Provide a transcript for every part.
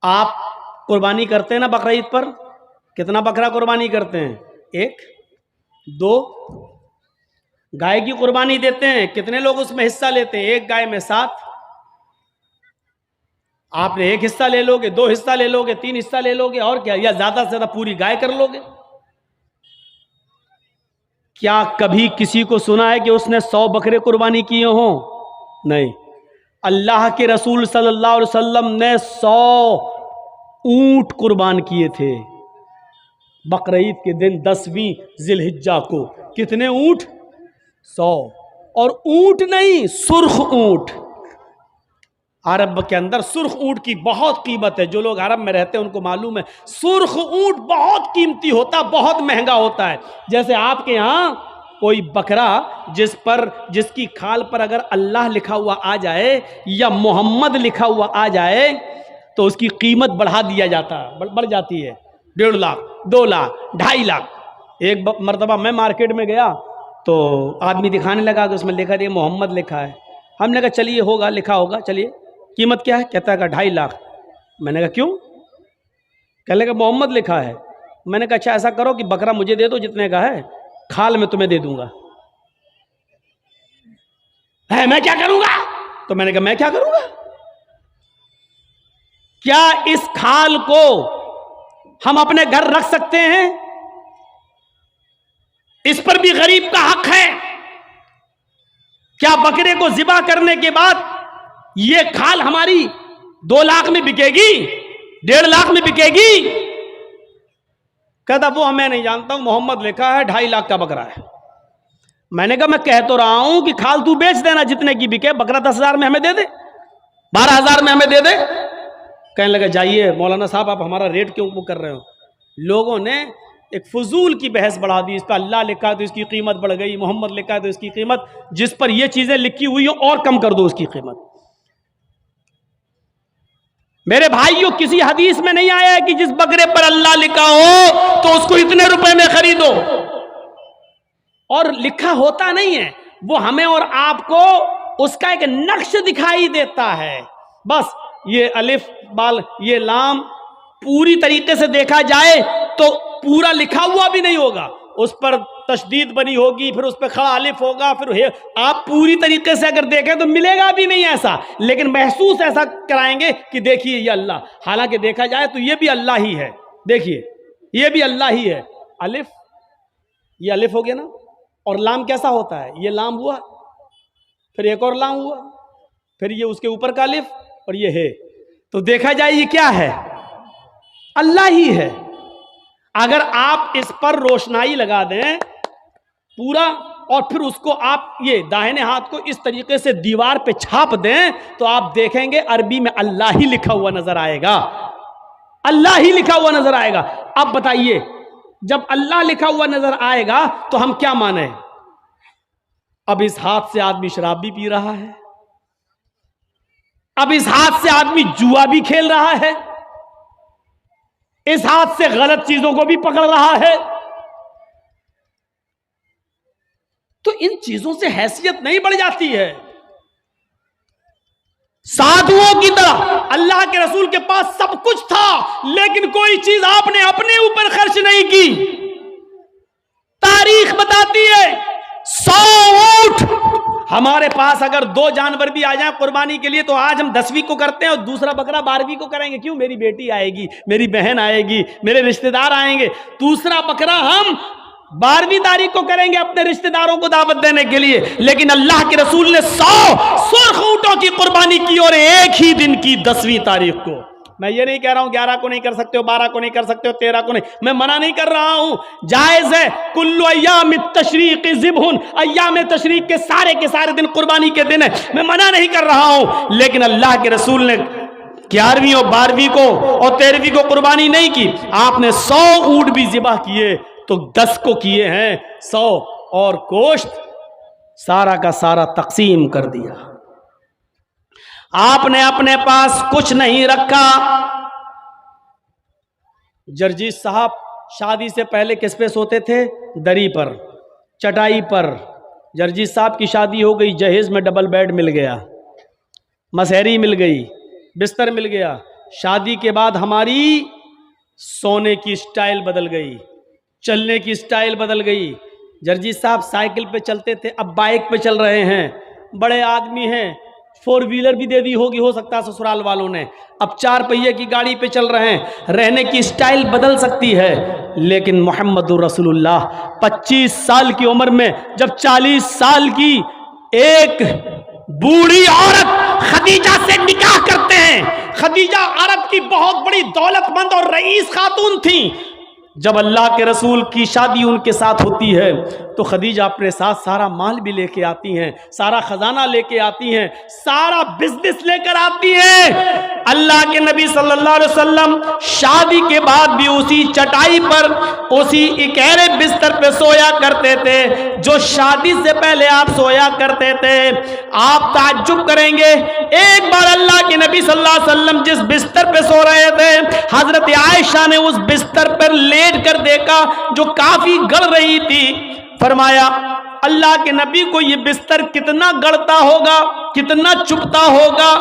آپ قربانی کرتے ہیں نا بقرعید پر؟ کتنا بکرا قربانی کرتے ہیں؟ 1 2 گائے کی قربانی دیتے ہیں، کتنے لوگ اس میں حصہ لیتے ہیں؟ 1 گائے میں 7۔ آپ نے 1 حصہ لے لو گے، 2 حصہ لے لو گے، 3 حصہ لے لو گے، اور کیا، یا زیادہ سے زیادہ پوری گائے کر لو گے۔ کیا کبھی کسی کو سنا ہے کہ اس نے 100 بکرے قربانی کیے ہوں؟ نہیں۔ اللہ کے رسول صلی اللہ علیہ وسلم نے 100 اونٹ قربان کیے تھے بقرعید کے دن 10ویں ذی الحجہ کو۔ کتنے اونٹ؟ 100۔ اور اونٹ نہیں، سرخ اونٹ۔ عرب کے اندر سرخ اونٹ کی بہت قیمت ہے، جو لوگ عرب میں رہتے ہیں ان کو معلوم ہے، سرخ اونٹ بہت قیمتی ہوتا، بہت مہنگا ہوتا ہے۔ جیسے آپ کے ہاں کوئی بکرا جس کی کھال پر اگر اللہ لکھا ہوا آ جائے یا محمد لکھا ہوا آ جائے تو اس کی قیمت بڑھا دیا جاتا ہے، بڑھ جاتی ہے، 1.5 لاکھ، 2 لاکھ، 2.5 لاکھ۔ ایک مرتبہ میں مارکیٹ میں گیا تو آدمی دکھانے لگا کہ اس میں لکھا دیا محمد لکھا ہے۔ ہم نے کہا چلیے ہوگا، لکھا ہوگا، چلیے قیمت کیا ہے؟ کہتا ہے کہ 2.5 لاکھ۔ میں نے کہا کیوں؟ کہنے لگا محمد لکھا ہے۔ میں نے کہا اچھا ایسا کرو کہ بکرا مجھے دے دو جتنے کا ہے، کھال میں تمہیں دے دوں گا۔ میں کیا کروں گا؟ تو میں نے کہا میں کیا کروں گا؟ کیا اس کھال کو ہم اپنے گھر رکھ سکتے ہیں؟ اس پر بھی غریب کا حق ہے۔ کیا بکرے کو ذبح کرنے کے بعد یہ کھال ہماری 2 لاکھ میں بکے گی، 1.5 لاکھ میں بکے گی؟ کہتا وہ میں نہیں جانتا ہوں، محمد لکھا ہے، 2.5 لاکھ کا بکرا ہے۔ میں نے کہا میں کہہ تو رہا ہوں کہ کھال تو بیچ دینا جتنے کی بکے، بکرا 10,000 میں ہمیں دے دے، 12,000 میں ہمیں دے دے۔ کہنے لگا جائیے مولانا صاحب آپ ہمارا ریٹ کیوں کر رہے ہو؟ لوگوں نے ایک فضول کی بحث بڑھا دی، اس پہ اللہ لکھا ہے تو اس کی قیمت بڑھ گئی، محمد لکھا ہے تو اس کی قیمت، جس پر یہ چیزیں لکھی ہوئی ہوں اور کم کر دو اس کی قیمت۔ میرے بھائیوں کسی حدیث میں نہیں آیا ہے کہ جس بکرے پر اللہ لکھا ہو تو اس کو اتنے روپے میں خریدو، اور لکھا ہوتا نہیں ہے، وہ ہمیں اور آپ کو اس کا ایک نقش دکھائی دیتا ہے بس۔ یہ الف بال یہ لام پوری طریقے سے دیکھا جائے تو پورا لکھا ہوا بھی نہیں ہوگا، اس پر تشدید بنی ہوگی، پھر اس پہ کھڑا الف ہوگا، پھر آپ پوری طریقے سے اگر دیکھیں تو ملے گا بھی نہیں ایسا، لیکن محسوس ایسا کرائیں گے کہ دیکھیے یہ اللہ، حالانکہ دیکھا جائے تو یہ بھی اللہ ہی ہے۔ دیکھیے یہ بھی اللہ ہی ہے۔ الف، یہ الف ہو گیا نا، اور لام کیسا ہوتا ہے؟ یہ لام ہوا، پھر ایک اور لام ہوا، پھر یہ اس کے اوپر کا الف، اور یہ ہے، تو دیکھا جائے یہ کیا ہے؟ اللہ ہی ہے۔ اگر آپ اس پر روشنائی لگا دیں پورا، اور پھر اس کو آپ یہ داہنے ہاتھ کو اس طریقے سے دیوار پہ چھاپ دیں تو آپ دیکھیں گے عربی میں اللہ ہی لکھا ہوا نظر آئے گا، اللہ ہی لکھا ہوا نظر آئے گا۔ اب بتائیے جب اللہ لکھا ہوا نظر آئے گا تو ہم کیا مانیں؟ اب اس ہاتھ سے آدمی شراب بھی پی رہا ہے، اب اس ہاتھ سے آدمی جوا بھی کھیل رہا ہے، اس ہاتھ سے غلط چیزوں کو بھی پکڑ رہا ہے، تو ان چیزوں سے حیثیت نہیں بڑھ جاتی ہے؟ سادھوؤں کی طرح اللہ کے رسول کے پاس سب کچھ تھا، لیکن کوئی چیز آپ نے اپنے اوپر خرچ نہیں کی۔ تاریخ بتاتی ہے 100 اونٹ ہمارے پاس اگر 2 جانور بھی آ جائیں قربانی کے لیے تو آج ہم 10ویں کو کرتے ہیں اور دوسرا بکرا 12ویں کو کریں گے۔ کیوں؟ میری بیٹی آئے گی، میری بہن آئے گی، میرے رشتہ دار آئیں گے، دوسرا بکرا ہم 12ویں تاریخ کو کریں گے اپنے رشتہ داروں کو دعوت دینے کے لیے۔ لیکن اللہ کے رسول نے 100 سرخ اونٹوں کی قربانی کی، اور ایک ہی دن کی 10ویں تاریخ کو۔ میں یہ نہیں کہہ رہا ہوں 11 کو نہیں کر سکتے ہو، 12 کو نہیں کر سکتے ہو، 13 کو نہیں، میں منع نہیں کر رہا ہوں، جائز ہے۔ کل ایام التشریق ذبح، ایام تشریق کے سارے دن قربانی کے دن ہے، میں منع نہیں کر رہا ہوں، لیکن اللہ کے رسول نے 11ویں اور 12ویں کو اور 13ویں کو قربانی نہیں کی۔ آپ نے 100 اونٹ بھی ذبح کیے تو 10 کو کیے ہیں 100، اور گوشت سارا کا سارا تقسیم کر دیا۔ آپ نے اپنے پاس کچھ نہیں رکھا۔ جرجیت صاحب شادی سے پہلے کس پہ سوتے تھے؟ دری پر، چٹائی پر۔ جرجیت صاحب کی شادی ہو گئی، جہیز میں ڈبل بیڈ مل گیا، مسہری مل گئی، بستر مل گیا، شادی کے بعد ہماری سونے کی سٹائل بدل گئی، چلنے کی سٹائل بدل گئی۔ جرجی صاحب سائیکل پہ چلتے تھے، اب بائک پہ چل رہے ہیں، بڑے آدمی ہیں، 4 ویلر بھی دے دی ہوگی ہو سکتا ہے سسرال والوں نے، اب 4 پہیے کی گاڑی پہ چل رہے ہیں۔ رہنے کی سٹائل بدل سکتی ہے، لیکن محمد رسول اللہ 25 سال کی عمر میں جب 40 سال کی ایک بوڑھی عورت خدیجہ سے نکاح کرتے ہیں، خدیجہ عرب کی بہت بڑی دولت مند اور رئیس خاتون تھیں، جب اللہ کے رسول کی شادی ان کے ساتھ ہوتی ہے تو خدیجہ اپنے ساتھ سارا مال بھی لے کے آتی ہیں، سارا خزانہ لے کے آتی ہیں، سارا بزنس لے کر آتی ہیں۔ اللہ کے نبی صلی اللہ علیہ وسلم شادی کے بعد بھی اسی چٹائی پر، اسی اکیرے بستر پہ سویا کرتے تھے جو شادی سے پہلے آپ سویا کرتے تھے۔ آپ تعجب کریں گے، ایک بار اللہ کے نبی صلی اللہ علیہ وسلم جس بستر پہ سو رہے تھے، حضرت عائشہ نے اس بستر پر لیٹ کر دیکھا جو کافی گڑ رہی تھی۔ فرمایا اللہ کے نبی کو یہ بستر کتنا گڑتا ہوگا، کتنا چپتا ہوگا۔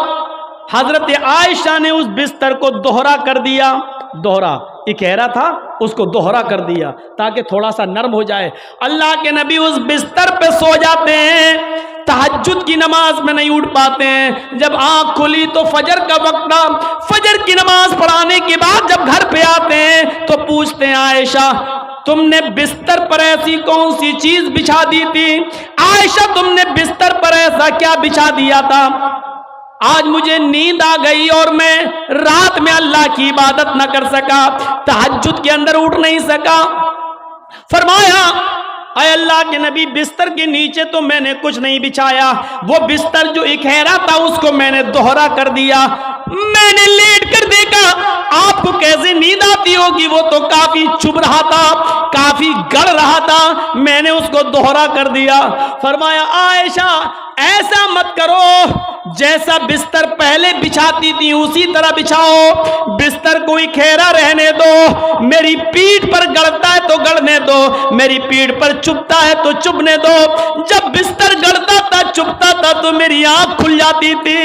حضرت عائشہ نے اس بستر کو دوہرا کر دیا، دوہرا اکیرا تھا اس کو دوہرا کر دیا تاکہ تھوڑا سا نرم ہو جائے۔ اللہ کے نبی اس بستر پہ سو جاتے ہیں، تہجد کی نماز میں نہیں اٹھ پاتے ہیں۔ جب آنکھ کھلی تو فجر کا وقت تھا، فجر کی نماز پڑھانے کے بعد جب گھر پہ آتے ہیں تو پوچھتے ہیں عائشہ تم نے بستر پر ایسی کون سی چیز بچھا دی تھی؟ عائشہ تم نے بستر پر ایسا کیا بچھا دیا تھا؟ آج مجھے نیند آ گئی اور میں رات میں اللہ کی عبادت نہ کر سکا، تہجد کے اندر اٹھ نہیں سکا۔ فرمایا اے اللہ کے نبی بستر کے نیچے تو میں نے کچھ نہیں بچھایا، وہ بستر جو اکھیرا تھا اس کو میں نے دوہرا کر دیا۔ میں نے لیٹ کر دیکھا، آپ کو کیسے نیند آتی ہوگی، وہ تو کافی چبھ رہا تھا، کافی گڑ رہا تھا، میں نے اس کو دوہرا کر دیا۔ فرمایا عائشہ ایسا مت کرو، جیسا بستر پہلے بچھاتی تھی اسی طرح بچھاؤ، بستر کو اکھیرا رہنے دو، میری پیٹھ پر گڑتا ہے تو گڑنے دو، میری پیٹھ پر چبھتا ہے تو چبھنے دو۔ جب بستر گڑتا تھا چبھتا تھا تو میری آنکھ کھل جاتی تھی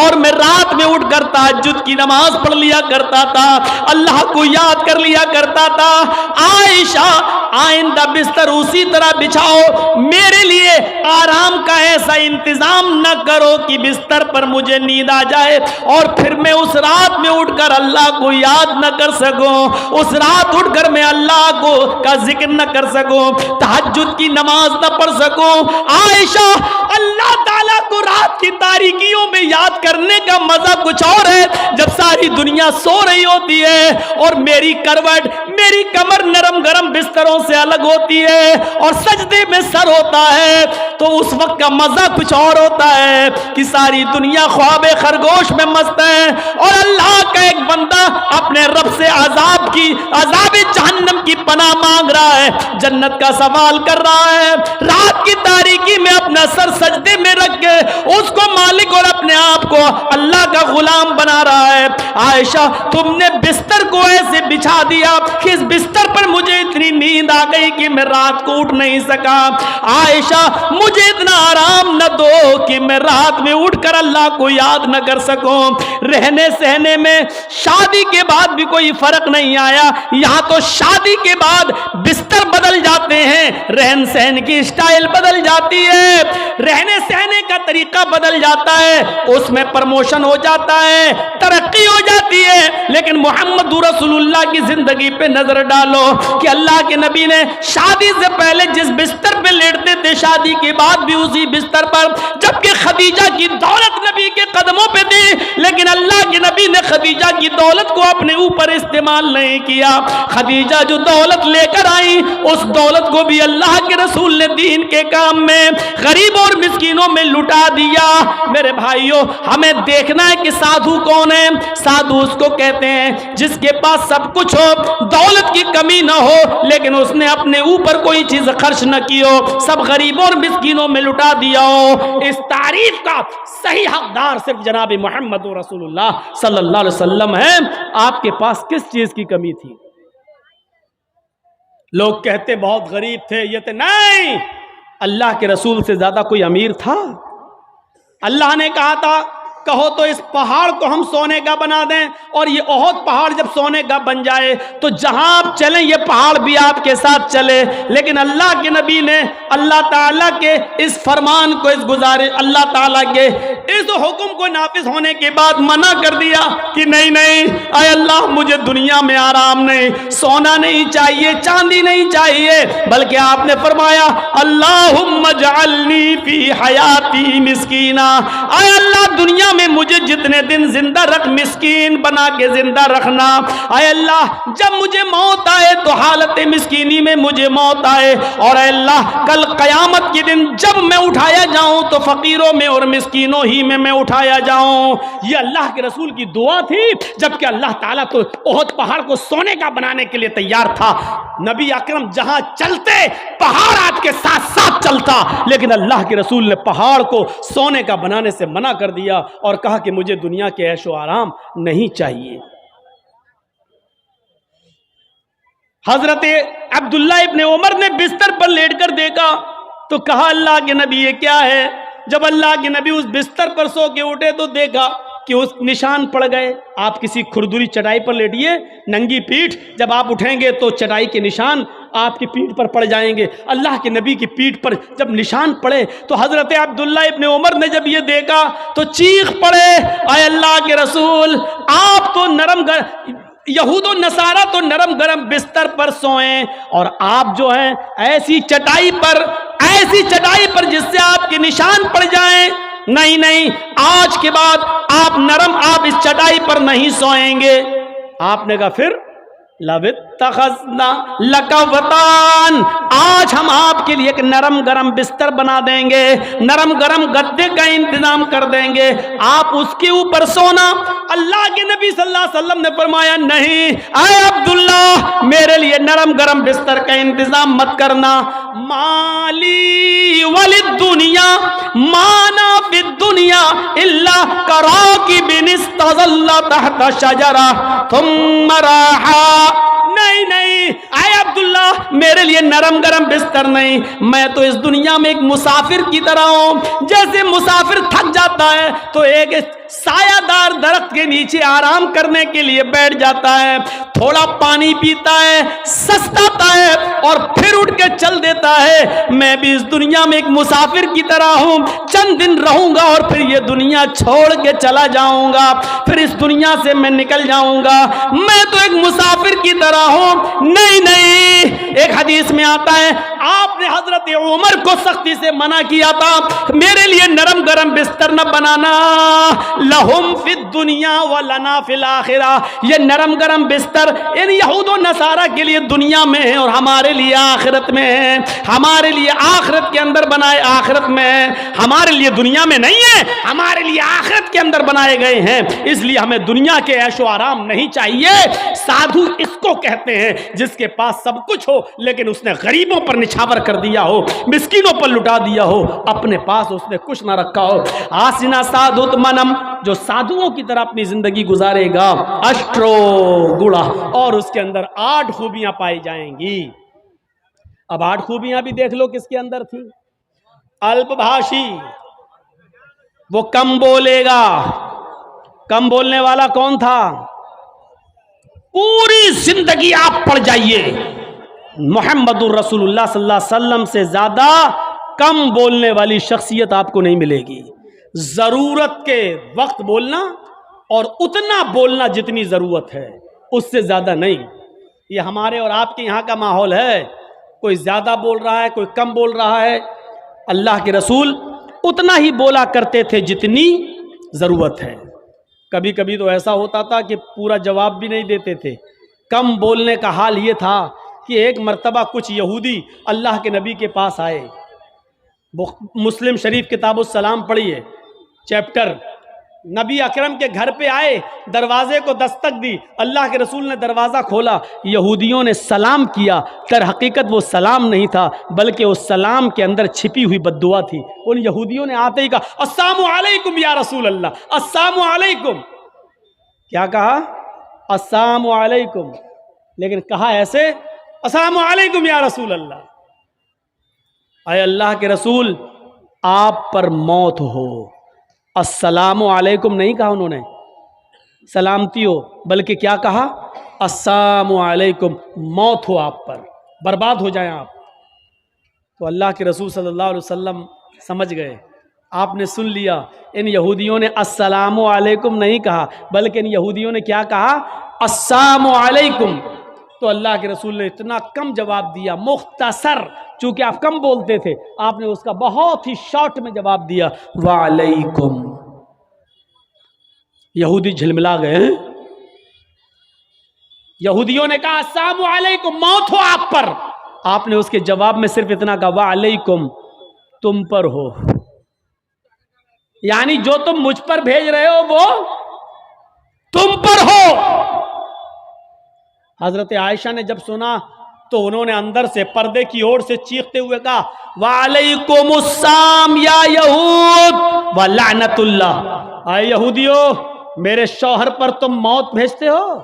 اور میں رات میں اٹھ کر تہجد کی نماز پڑھ لیا کرتا تھا، اللہ کو یاد کر لیا کرتا تھا۔ عائشہ آئندہ بستر اسی طرح بچھاؤ، میرے لیے آرام کا ایسا انتظام نہ کرو کہ بستر پر مجھے نیند آ جائے اور پھر میں اس رات میں اٹھ کر اللہ کو یاد نہ کر سکوں، اس رات اٹھ کر میں اللہ کو کا ذکر نہ کر سکوں، تہجد کی نماز نہ پڑھ سکوں۔ عائشہ اللہ تعالیٰ کو رات کی تاریکیوں میں یاد کرنے کا مزہ کچھ اور ہے جب ساری دنیا سو رہی ہوتی ہے اور میری کروٹ، میری کمر نرم گرم بستروں سے الگ ہوتی ہے اور سجدے میں سر ہوتا ہے، تو اس وقت کا مزہ کچھ اور ہوتا ہے کہ ساری دنیا خواب خرگوش میں مست ہے اور اللہ کا ایک بندہ اپنے رب سے عذاب جہنم کی پناہ مانگ رہا ہے، جنت کا سوال کر رہا ہے، رات کی تاریکی میں اپنا سر سجدے میں رکھ کے اس کو مالک اور اپنے آپ کو اللہ کا غلام بنا رہا ہے۔ عائشہ تم نے بستر کو ایسے بچھا دیا کہ اس بستر پر مجھے اتنی نیند آ گئی کہ میں رات کو اٹھ نہیں سکا۔ عائشہ مجھے اتنا آرام نہ دو کہ میں رات میں اٹھ کر اللہ کو یاد نہ کر سکوں۔ رہنے سہنے میں شادی کے بعد بھی کوئی فرق نہیں آیا، یہاں تو شادی کے بعد بستر بدل جاتے ہیں، رہن سہن کی سٹائل بدل جاتی ہے، رہنے سہنے کا طریقہ بدل جاتا ہے، اس میں پرموشن ہو جاتا ہے، ترقی ہو جاتی ہے۔ لیکن محمد رسول اللہ کی زندگی پہ نظر ڈالو کہ اللہ کے نبی نے شادی سے پہلے جس بستر پہ لیٹتے تھے شادی کے بعد بھی اسی بستر پر، جبکہ خدیجہ کی دولت نبی کے قدموں پہ تھی، لیکن اللہ کے نبی نے خدیجہ کی دولت کو اپنے اوپر استعمال نہیں کیا۔ خدیجہ جو دولت لے کر آئی اس دولت کو بھی اللہ کے رسول نے دین کے کام میں غریب اور مسکینوں میں لٹا دیا۔ میرے بھائیوں ہمیں دیکھنا ہے کہ سادھو کون ہے۔ سادھو اس کو کہتے ہیں جس کے پاس سب کچھ ہو، دولت کی کمی نہ ہو، لیکن اس نے اپنے اوپر کوئی چیز خرچ نہ کی ہو، سب غریبوں اور مسکینوں میں لٹا دیا ہو۔ اس تعریف کا صحیح حقدار صرف جناب محمد رسول اللہ صلی اللہ علیہ وسلم ہے۔ آپ کے پاس کس چیز کی کمی تھی؟ لوگ کہتے بہت غریب تھے، یہ تھے، نہیں، اللہ کے رسول سے زیادہ کوئی امیر تھا؟ اللہ نے کہا تھا کہو تو اس پہاڑ کو ہم سونے کا بنا دیں، اور یہ احد پہاڑ جب سونے کا بن جائے تو جہاں آپ چلیں یہ پہاڑ بھی آپ کے ساتھ چلے۔ لیکن اللہ کے نبی نے اللہ تعالیٰ کے اس فرمان کو، اس گزارش، اللہ تعالیٰ کے اس حکم کو نافذ ہونے کے بعد منع کر دیا کہ نہیں نہیں، اے اللہ مجھے دنیا میں آرام نہیں، سونا نہیں چاہیے، چاندی نہیں چاہیے، بلکہ آپ نے فرمایا اللہم اجعلنی فی حیاتی مسکینا، اے اللہ دنیا میں مجھے جتنے دن زندہ رکھ، مسکین بنا کے زندہ رکھنا۔ اے اللہ جب مجھے موت آئے تو حالت مسکینی میں مجھے موت آئے، اور اے اللہ کل قیامت کے دن جب میں اٹھایا جاؤں تو فقیروں میں اور مسکینوں ہی میں اٹھایا جاؤں۔ یہ اللہ کے رسول کی دعا تھی، جبکہ اللہ تعالیٰ تو احد پہاڑ کو سونے کا بنانے کے لیے تیار تھا۔ نبی اکرم جہاں چلتے پہاڑ آپ کے ساتھ ساتھ چلتا، لیکن اللہ کے رسول نے پہاڑ کو سونے کا بنانے سے منع کر دیا اور کہا کہ مجھے دنیا کے عیش و آرام نہیں چاہیے۔ حضرت عبداللہ ابن عمر نے بستر پر لیٹ کر دیکھا تو کہا اللہ کے نبی یہ کیا ہے؟ جب اللہ کے نبی اس بستر پر سو کے اٹھے تو دیکھا کہ اس نشان پڑ گئے۔ آپ کسی کھردری چٹائی پر لیٹیے، ننگی پیٹھ، جب آپ اٹھیں گے تو چٹائی کے نشان آپ کی پیٹھ پر پڑ جائیں گے۔ اللہ کے نبی کی پیٹھ پر جب نشان پڑے تو حضرت عبداللہ ابن عمر نے جب یہ دیکھا تو چیخ پڑے، اے اللہ کے رسول آپ تو یہود و نصارہ تو نرم گرم بستر پر سوئیں، اور آپ جو ہیں ایسی چٹائی پر جس سے آپ کے نشان پڑ جائیں، نہیں نہیں، آج کے بعد آپ اس چٹائی پر نہیں سوئیں گے۔ آپ نے کہا پھر لَوِتَّخَذْنَا لَكَ وَطَانًا، آج ہم آپ کے لیے ایک نرم گرم بستر بنا دیں گے، نرم گرم گدے کا انتظام کر دیں گے، آپ اس کے اوپر سونا۔ اللہ کے نبی صلی اللہ علیہ وسلم نے فرمایا نہیں، اے عبداللہ میرے لیے نرم گرم بستر کا انتظام مت کرنا۔ مالی وللدنیا مانا فی الدنیا الا کراکب استظل تحت شجرہ ثم راحا، نہیں اے عبداللہ میرے لیے نرم گرم بستر نہیں، میں تو اس دنیا میں ایک مسافر کی طرح ہوں۔ جیسے مسافر تھک جاتا ہے تو ایک سایہ دار درخت کے نیچے آرام کرنے کے لیے بیٹھ جاتا ہے، تھوڑا پانی پیتا ہے، سستاتا ہے اور پھر اٹھ کے چل دیتا ہے۔ میں بھی اس دنیا میں ایک مسافر کی طرح ہوں، چند دن رہوں گا اور پھر یہ دنیا چھوڑ کے چلا جاؤں گا، پھر اس دنیا سے میں نکل جاؤں گا۔ میں تو ایک مسافر کی طرح ہوں۔ نہیں، ایک حدیث میں آتا ہے آپ نے حضرت عمر کو سختی سے منع کیا تھا، میرے لیے نرم گرم بستر نہ بنانا، لہم فی الدنیا ولنا فی الآخرہ، یہ نرم گرم بستر ان یہود و نصارہ کے لیے دنیا میں ہے اور ہمارے لیے آخرت میں ہے، ہمارے لیے آخرت کے اندر بنائے، آخرت میں ہے، ہمارے لیے دنیا میں نہیں ہے، ہمارے لیے آخرت کے اندر بنائے گئے ہیں، اس لیے ہمیں دنیا کے عیش و آرام نہیں چاہیے۔ سادھو اس کو کہتے ہیں جس کے پاس سب کچھ ہو لیکن اس نے غریبوں پر نچھاور کر دیا ہو، مسکینوں پر لٹا دیا ہو، اپنے پاس اس نے کچھ نہ رکھا ہو۔ آسنا سادھوت منم، جو سادھوؤں کی طرح اپنی زندگی گزارے گا، اشٹرو گڑا، اور اس کے اندر 8 خوبیاں پائی جائیں گی۔ اب 8 خوبیاں بھی دیکھ لو کس کے اندر تھی۔ الپ بھاشی، وہ کم بولے گا۔ کم بولنے والا کون تھا؟ پوری زندگی آپ پڑھ جائیے، محمد الرسول اللہ صلی اللہ علیہ وسلم سے زیادہ کم بولنے والی شخصیت آپ کو نہیں ملے گی۔ ضرورت کے وقت بولنا اور اتنا بولنا جتنی ضرورت ہے، اس سے زیادہ نہیں۔ یہ ہمارے اور آپ کے یہاں کا ماحول ہے، کوئی زیادہ بول رہا ہے، کوئی کم بول رہا ہے۔ اللہ کے رسول اتنا ہی بولا کرتے تھے جتنی ضرورت ہے۔ کبھی کبھی تو ایسا ہوتا تھا کہ پورا جواب بھی نہیں دیتے تھے۔ کم بولنے کا حال یہ تھا کہ ایک مرتبہ کچھ یہودی اللہ کے نبی کے پاس آئے۔ مسلم شریف کتاب السلام پڑھیے، چیپٹر، نبی اکرم کے گھر پہ آئے، دروازے کو دستک دی، اللہ کے رسول نے دروازہ کھولا، یہودیوں نے سلام کیا، در حقیقت وہ سلام نہیں تھا بلکہ اس سلام کے اندر چھپی ہوئی بد دعا تھی۔ ان یہودیوں نے آتے ہی کہا السلام علیکم یا رسول اللہ، السلام علیکم۔ کیا کہا؟ السلام علیکم، لیکن کہا ایسے السلام علیکم یا رسول اللہ۔ اے اللہ کے رسول، آپ پر موت ہو، السلام علیکم نہیں کہا انہوں نے سلامتی ہو، بلکہ کیا کہا؟ السلام علیکم، موت ہو آپ پر، برباد ہو جائیں آپ۔ تو اللہ کے رسول صلی اللہ علیہ وسلم سمجھ گئے، آپ نے سن لیا، ان یہودیوں نے السلام علیکم نہیں کہا، بلکہ ان یہودیوں نے کیا کہا؟ السلام علیکم۔ تو اللہ کے رسول نے اتنا کم جواب دیا، مختصر، چونکہ آپ کم بولتے تھے، آپ نے اس کا بہت ہی شارٹ میں جواب دیا، وعلیکم۔ یہودی جھلملا گئے ہیں، یہودیوں نے کہا السلام علیکم، موت ہو آپ پر، آپ نے اس کے جواب میں صرف اتنا کہا وعلیکم، تم پر ہو، یعنی جو تم مجھ پر بھیج رہے ہو وہ تم پر ہو۔ حضرت عائشہ نے جب سنا تو انہوں نے اندر سے پردے کی اور سے چیختے ہوئے کہا وعلیکم السلام یا یہود ولعنت اللہ، اے یہودیو، میرے شوہر پر تم موت بھیجتے ہو،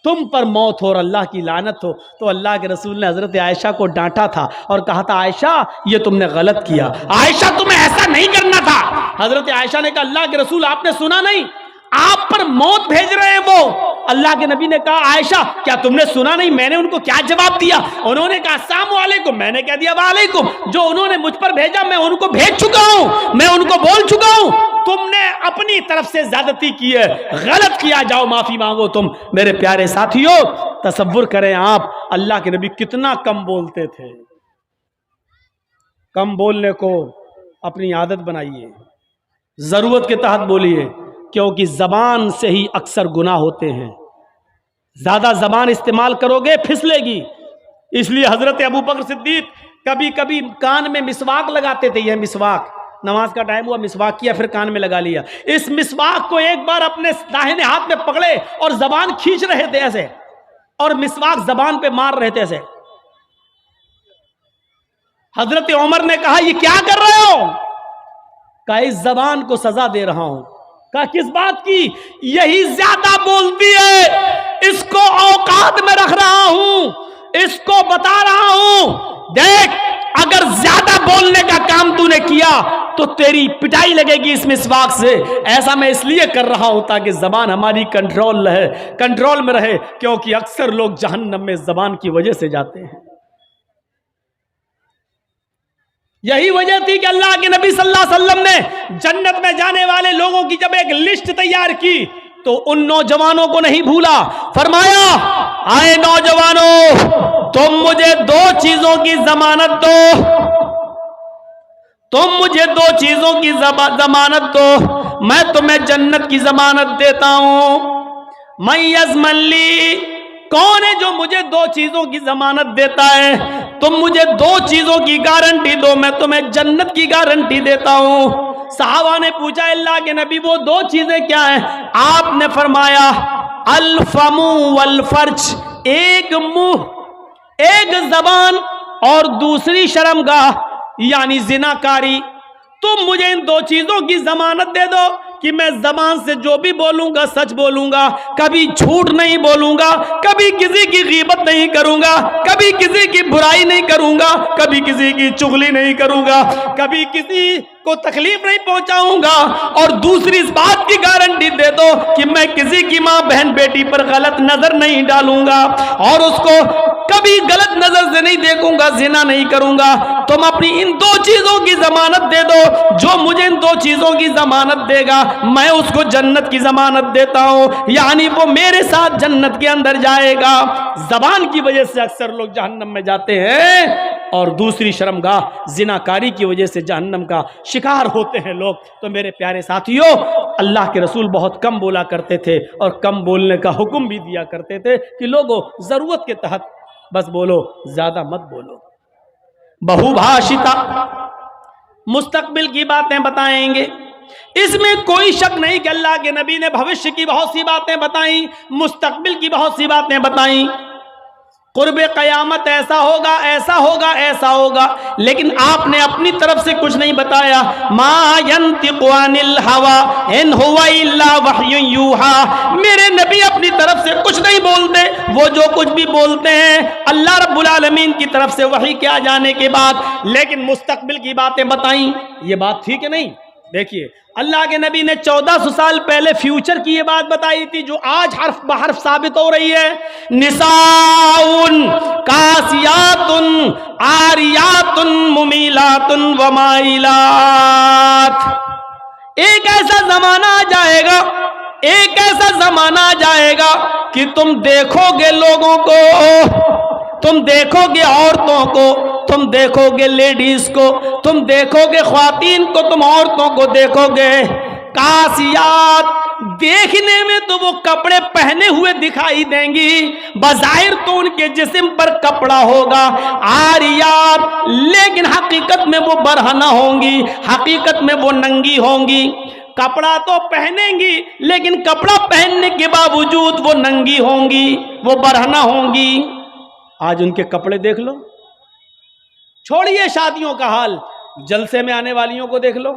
تم پر موت ہو اور اللہ کی لعنت ہو۔ تو اللہ کے رسول نے حضرت عائشہ کو ڈانٹا تھا اور کہا تھا عائشہ یہ تم نے غلط کیا، عائشہ تمہیں ایسا نہیں کرنا تھا۔ حضرت عائشہ نے کہا اللہ کے رسول آپ نے سنا نہیں، آپ پر موت بھیج رہے ہیں وہ۔ اللہ کے نبی نے کہا عائشہ کیا تم نے سنا نہیں میں نے ان کو کیا جواب دیا؟ انہوں نے کہا السلام علیکم، میں نے کہہ دیا وعلیکم، جو انہوں نے مجھ پر بھیجا میں ان کو بھیج چکا ہوں، میں ان کو بول چکا ہوں، تم نے اپنی طرف سے زیادتی کی ہے، غلط کیا، جاؤ معافی مانگو تم۔ میرے پیارے ساتھیو، تصور کریں آپ اللہ کے نبی کتنا کم بولتے تھے۔ کم بولنے کو اپنی عادت بنائیے، ضرورت کے تحت بولیے، کیونکہ زبان سے ہی اکثر گناہ ہوتے ہیں، زیادہ زبان استعمال کرو گے پھسلے گی۔ اس لیے حضرت ابوبکر صدیق کبھی کبھی کان میں مسواک لگاتے تھے، یہ مسواک، نماز کا ٹائم ہوا مسواک کیا پھر کان میں لگا لیا۔ اس مسواک کو ایک بار اپنے داہنے ہاتھ میں پکڑے اور زبان کھینچ رہے تھے ایسے، اور مسواک زبان پہ مار رہے تھے ایسے۔ حضرت عمر نے کہا یہ کیا کر رہے ہو؟ کہا اس زبان کو سزا دے رہا ہوں۔ کہا کس بات کی؟ یہی زیادہ بولتی ہے، اس کو اوقات میں رکھ رہا ہوں، اس کو بتا رہا ہوں دیکھ اگر زیادہ بولنے کا کام تو نے کیا تو تیری پٹائی لگے گی اس مسواک سے۔ ایسا میں اس لیے کر رہا ہوں تاکہ زبان ہماری کنٹرول میں رہے، کیونکہ اکثر لوگ جہنم میں زبان کی وجہ سے جاتے ہیں۔ یہی وجہ تھی کہ اللہ کے نبی صلی اللہ علیہ وسلم نے جنت میں جانے والے لوگوں کی جب ایک لسٹ تیار کی تو ان نوجوانوں کو نہیں بھولا، فرمایا آئے نوجوانوں تم مجھے دو چیزوں کی ضمانت دو، تم مجھے دو چیزوں کی ضمانت دو، میں تمہیں جنت کی ضمانت دیتا ہوں۔ من یضمن لی، کون ہے جو مجھے دو چیزوں کی ضمانت دیتا ہے؟ تم مجھے دو چیزوں کی گارنٹی دو، میں تمہیں جنت کی گارنٹی دیتا ہوں۔ صحابہ نے پوچھا اللہ کے نبی وہ دو چیزیں کیا ہیں؟ آپ نے فرمایا الفم والفرج، ایک منہ، ایک زبان، اور دوسری شرمگاہ یعنی زنا کاری۔ تم مجھے ان دو چیزوں کی ضمانت دے دو کہ میں زبان سے جو بھی بولوں گا سچ بولوں گا، کبھی جھوٹ نہیں بولوں گا، کبھی کسی کی غیبت نہیں کروں گا، کبھی کسی کی برائی نہیں کروں گا، کبھی کسی کی چغلی نہیں کروں گا، کبھی کسی کو تکلیف نہیں پہنچاؤں گا، اور دوسری اس بات کی گارنٹی دے دو کہ میں کسی کی ماں بہن بیٹی پر غلط نظر نہیں ڈالوں گا اور اس کو کبھی غلط نظر سے نہیں دیکھوں گا، زنا نہیں کروں گا۔ تم اپنی ان دو چیزوں کی ضمانت دے دو، جو مجھے ان دو چیزوں کی ضمانت دے گا میں اس کو جنت کی ضمانت دیتا ہوں، یعنی وہ میرے ساتھ جنت کے اندر جائے گا۔ زبان کی وجہ سے اکثر لوگ جہنم میں جاتے ہیں، اور دوسری شرمگاہ زنا کاری کی وجہ سے جہنم کا شکار ہوتے ہیں لوگ۔ تو میرے پیارے ساتھیو، اللہ کے رسول بہت کم بولا کرتے تھے اور کم بولنے کا حکم بھی دیا کرتے تھے کہ لوگوں ضرورت کے تحت بس بولو، زیادہ مت بولو۔ بہو بھاشتا، مستقبل کی باتیں بتائیں گے، اس میں کوئی شک نہیں کہ اللہ کے نبی نے بھوشیہ کی بہت سی باتیں بتائیں، مستقبل کی بہت سی باتیں بتائیں، قرب قیامت ایسا ہوگا، ایسا ہوگا، ایسا ہوگا، لیکن آپ نے اپنی طرف سے کچھ نہیں بتایا۔ ما ينطق عن الهوى ان هو الا وحی یوحى، میرے نبی اپنی طرف سے کچھ نہیں بولتے، وہ جو کچھ بھی بولتے ہیں اللہ رب العالمین کی طرف سے وحی کے آ جانے کے بعد۔ لیکن مستقبل کی باتیں بتائیں، یہ بات تھی کہ نہیں؟ دیکھیے اللہ کے نبی نے 1400 سال پہلے فیوچر کی یہ بات بتائی تھی جو آج حرف بحرف ثابت ہو رہی ہے. نساء کاسیات عاریات ممیلات ومائلات. ایک ایسا زمانہ آ جائے گا، ایک ایسا زمانہ آ جائے گا کہ تم دیکھو گے لوگوں کو، تم دیکھو گے عورتوں کو، تم دیکھو گے لیڈیز کو، تم دیکھو گے خواتین کو، تم عورتوں کو دیکھو گے کاسیات. دیکھنے میں تو وہ کپڑے پہنے ہوئے دکھائی دیں گی، بظاہر تو ان کے جسم پر کپڑا ہوگا. عاریات، لیکن حقیقت میں وہ برہنہ ہوں گی، حقیقت میں وہ ننگی ہوں گی. کپڑا تو پہنیں گی لیکن کپڑا پہننے کے باوجود وہ ننگی ہوں گی، وہ برہنہ ہوں گی. آج ان کے کپڑے دیکھ لو، چھوڑیے شادیوں کا حال، جلسے میں آنے والیوں کو دیکھ لو.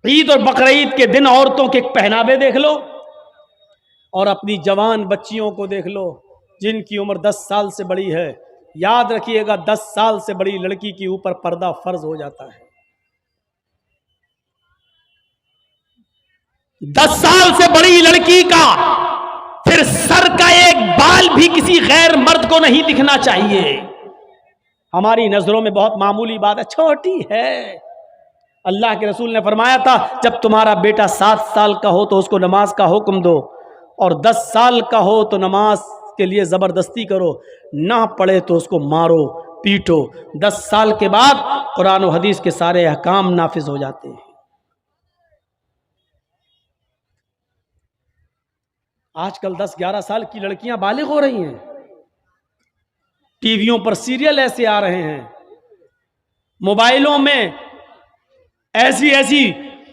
عید اور بقرعید کے دن عورتوں کے پہناوے دیکھ لو، اور اپنی جوان بچیوں کو دیکھ لو جن کی عمر 10 سال سے بڑی ہے. یاد رکھیے گا 10 سال سے بڑی لڑکی کے اوپر پردہ فرض ہو جاتا ہے. 10 سال سے بڑی لڑکی کا پھر سر کا ایک بال بھی کسی غیر مرد کو نہیں دکھنا چاہیے. ہماری نظروں میں بہت معمولی بات ہے، چھوٹی ہے. اللہ کے رسول نے فرمایا تھا جب تمہارا بیٹا 7 سال کا ہو تو اس کو نماز کا حکم دو، اور 10 سال کا ہو تو نماز کے لیے زبردستی کرو، نہ پڑھے تو اس کو مارو پیٹو. 10 سال کے بعد قرآن و حدیث کے سارے احکام نافذ ہو جاتے ہیں. آج کل 10-11 سال کی لڑکیاں بالغ ہو رہی ہیں. ٹی ویوں پر سیریل ایسے آ رہے ہیں، موبائلوں میں ایسی ایسی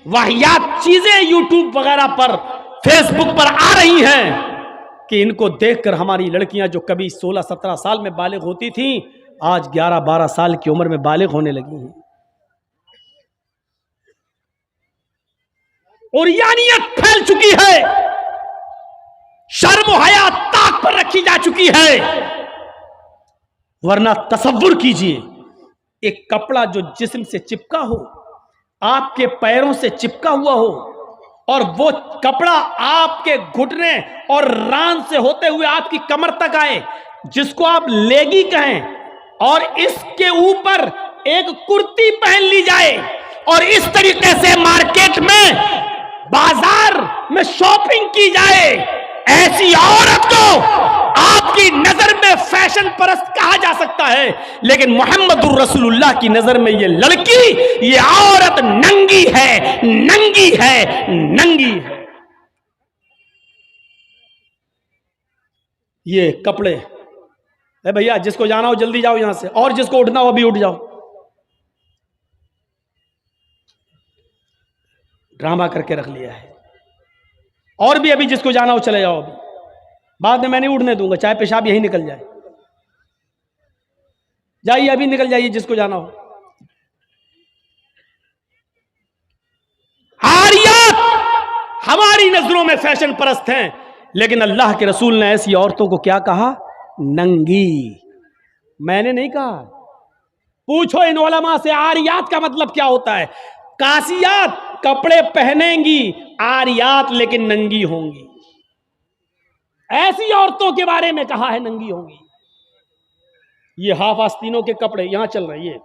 واہیات چیزیں یوٹیوب وغیرہ پر، فیس بک پر آ رہی ہیں کہ ان کو دیکھ کر ہماری لڑکیاں جو کبھی 16-17 سال میں بالغ ہوتی تھیں آج 11-12 سال کی عمر میں بالغ ہونے لگی ہیں. عریانیت پھیل چکی ہے، شرم و حیا طاق پر رکھی جا چکی ہے. ورنہ تصور کیجئے ایک کپڑا جو جسم سے چپکا ہو، آپ کے پیروں سے چپکا ہوا ہو، اور وہ کپڑا آپ کے گھٹنے اور ران سے ہوتے ہوئے آپ کی کمر تک آئے، جس کو آپ لیگی کہیں، اور اس کے اوپر ایک کرتی پہن لی جائے اور اس طریقے سے مارکیٹ میں بازار میں شاپنگ کی جائے. ایسی عورت کو آپ کی نظر میں فیشن پرست کہا جا سکتا ہے، لیکن محمد الرسول اللہ کی نظر میں یہ لڑکی، یہ عورت ننگی ہے، ننگی ہے، ننگی ہے. یہ کپڑے اے بھیا جس کو جانا ہو جلدی جاؤ یہاں سے، اور جس کو اٹھنا ہو بھی اٹھ جاؤ. ڈرامہ کر کے رکھ لیا ہے. اور بھی ابھی جس کو جانا ہو چلے جاؤ، ابھی بعد میں نہیں اڑنے دوں گا، چاہے پیشاب یہی نکل جائے. جائیے ابھی نکل جائیے جس کو جانا ہو. عاریات ہماری نظروں میں فیشن پرست ہیں، لیکن اللہ کے رسول نے ایسی عورتوں کو کیا کہا؟ ننگی. میں نے نہیں کہا. پوچھو ان علماء سے عاریات کا مطلب کیا ہوتا ہے. کاسیات کپڑے پہنیں گی، عاریات لیکن ننگی ہوں گی. ایسی عورتوں کے بارے میں کہا ہے ننگی ہوں گی. یہ ہاف آستینوں کے کپڑے یہاں چل رہے ہیں،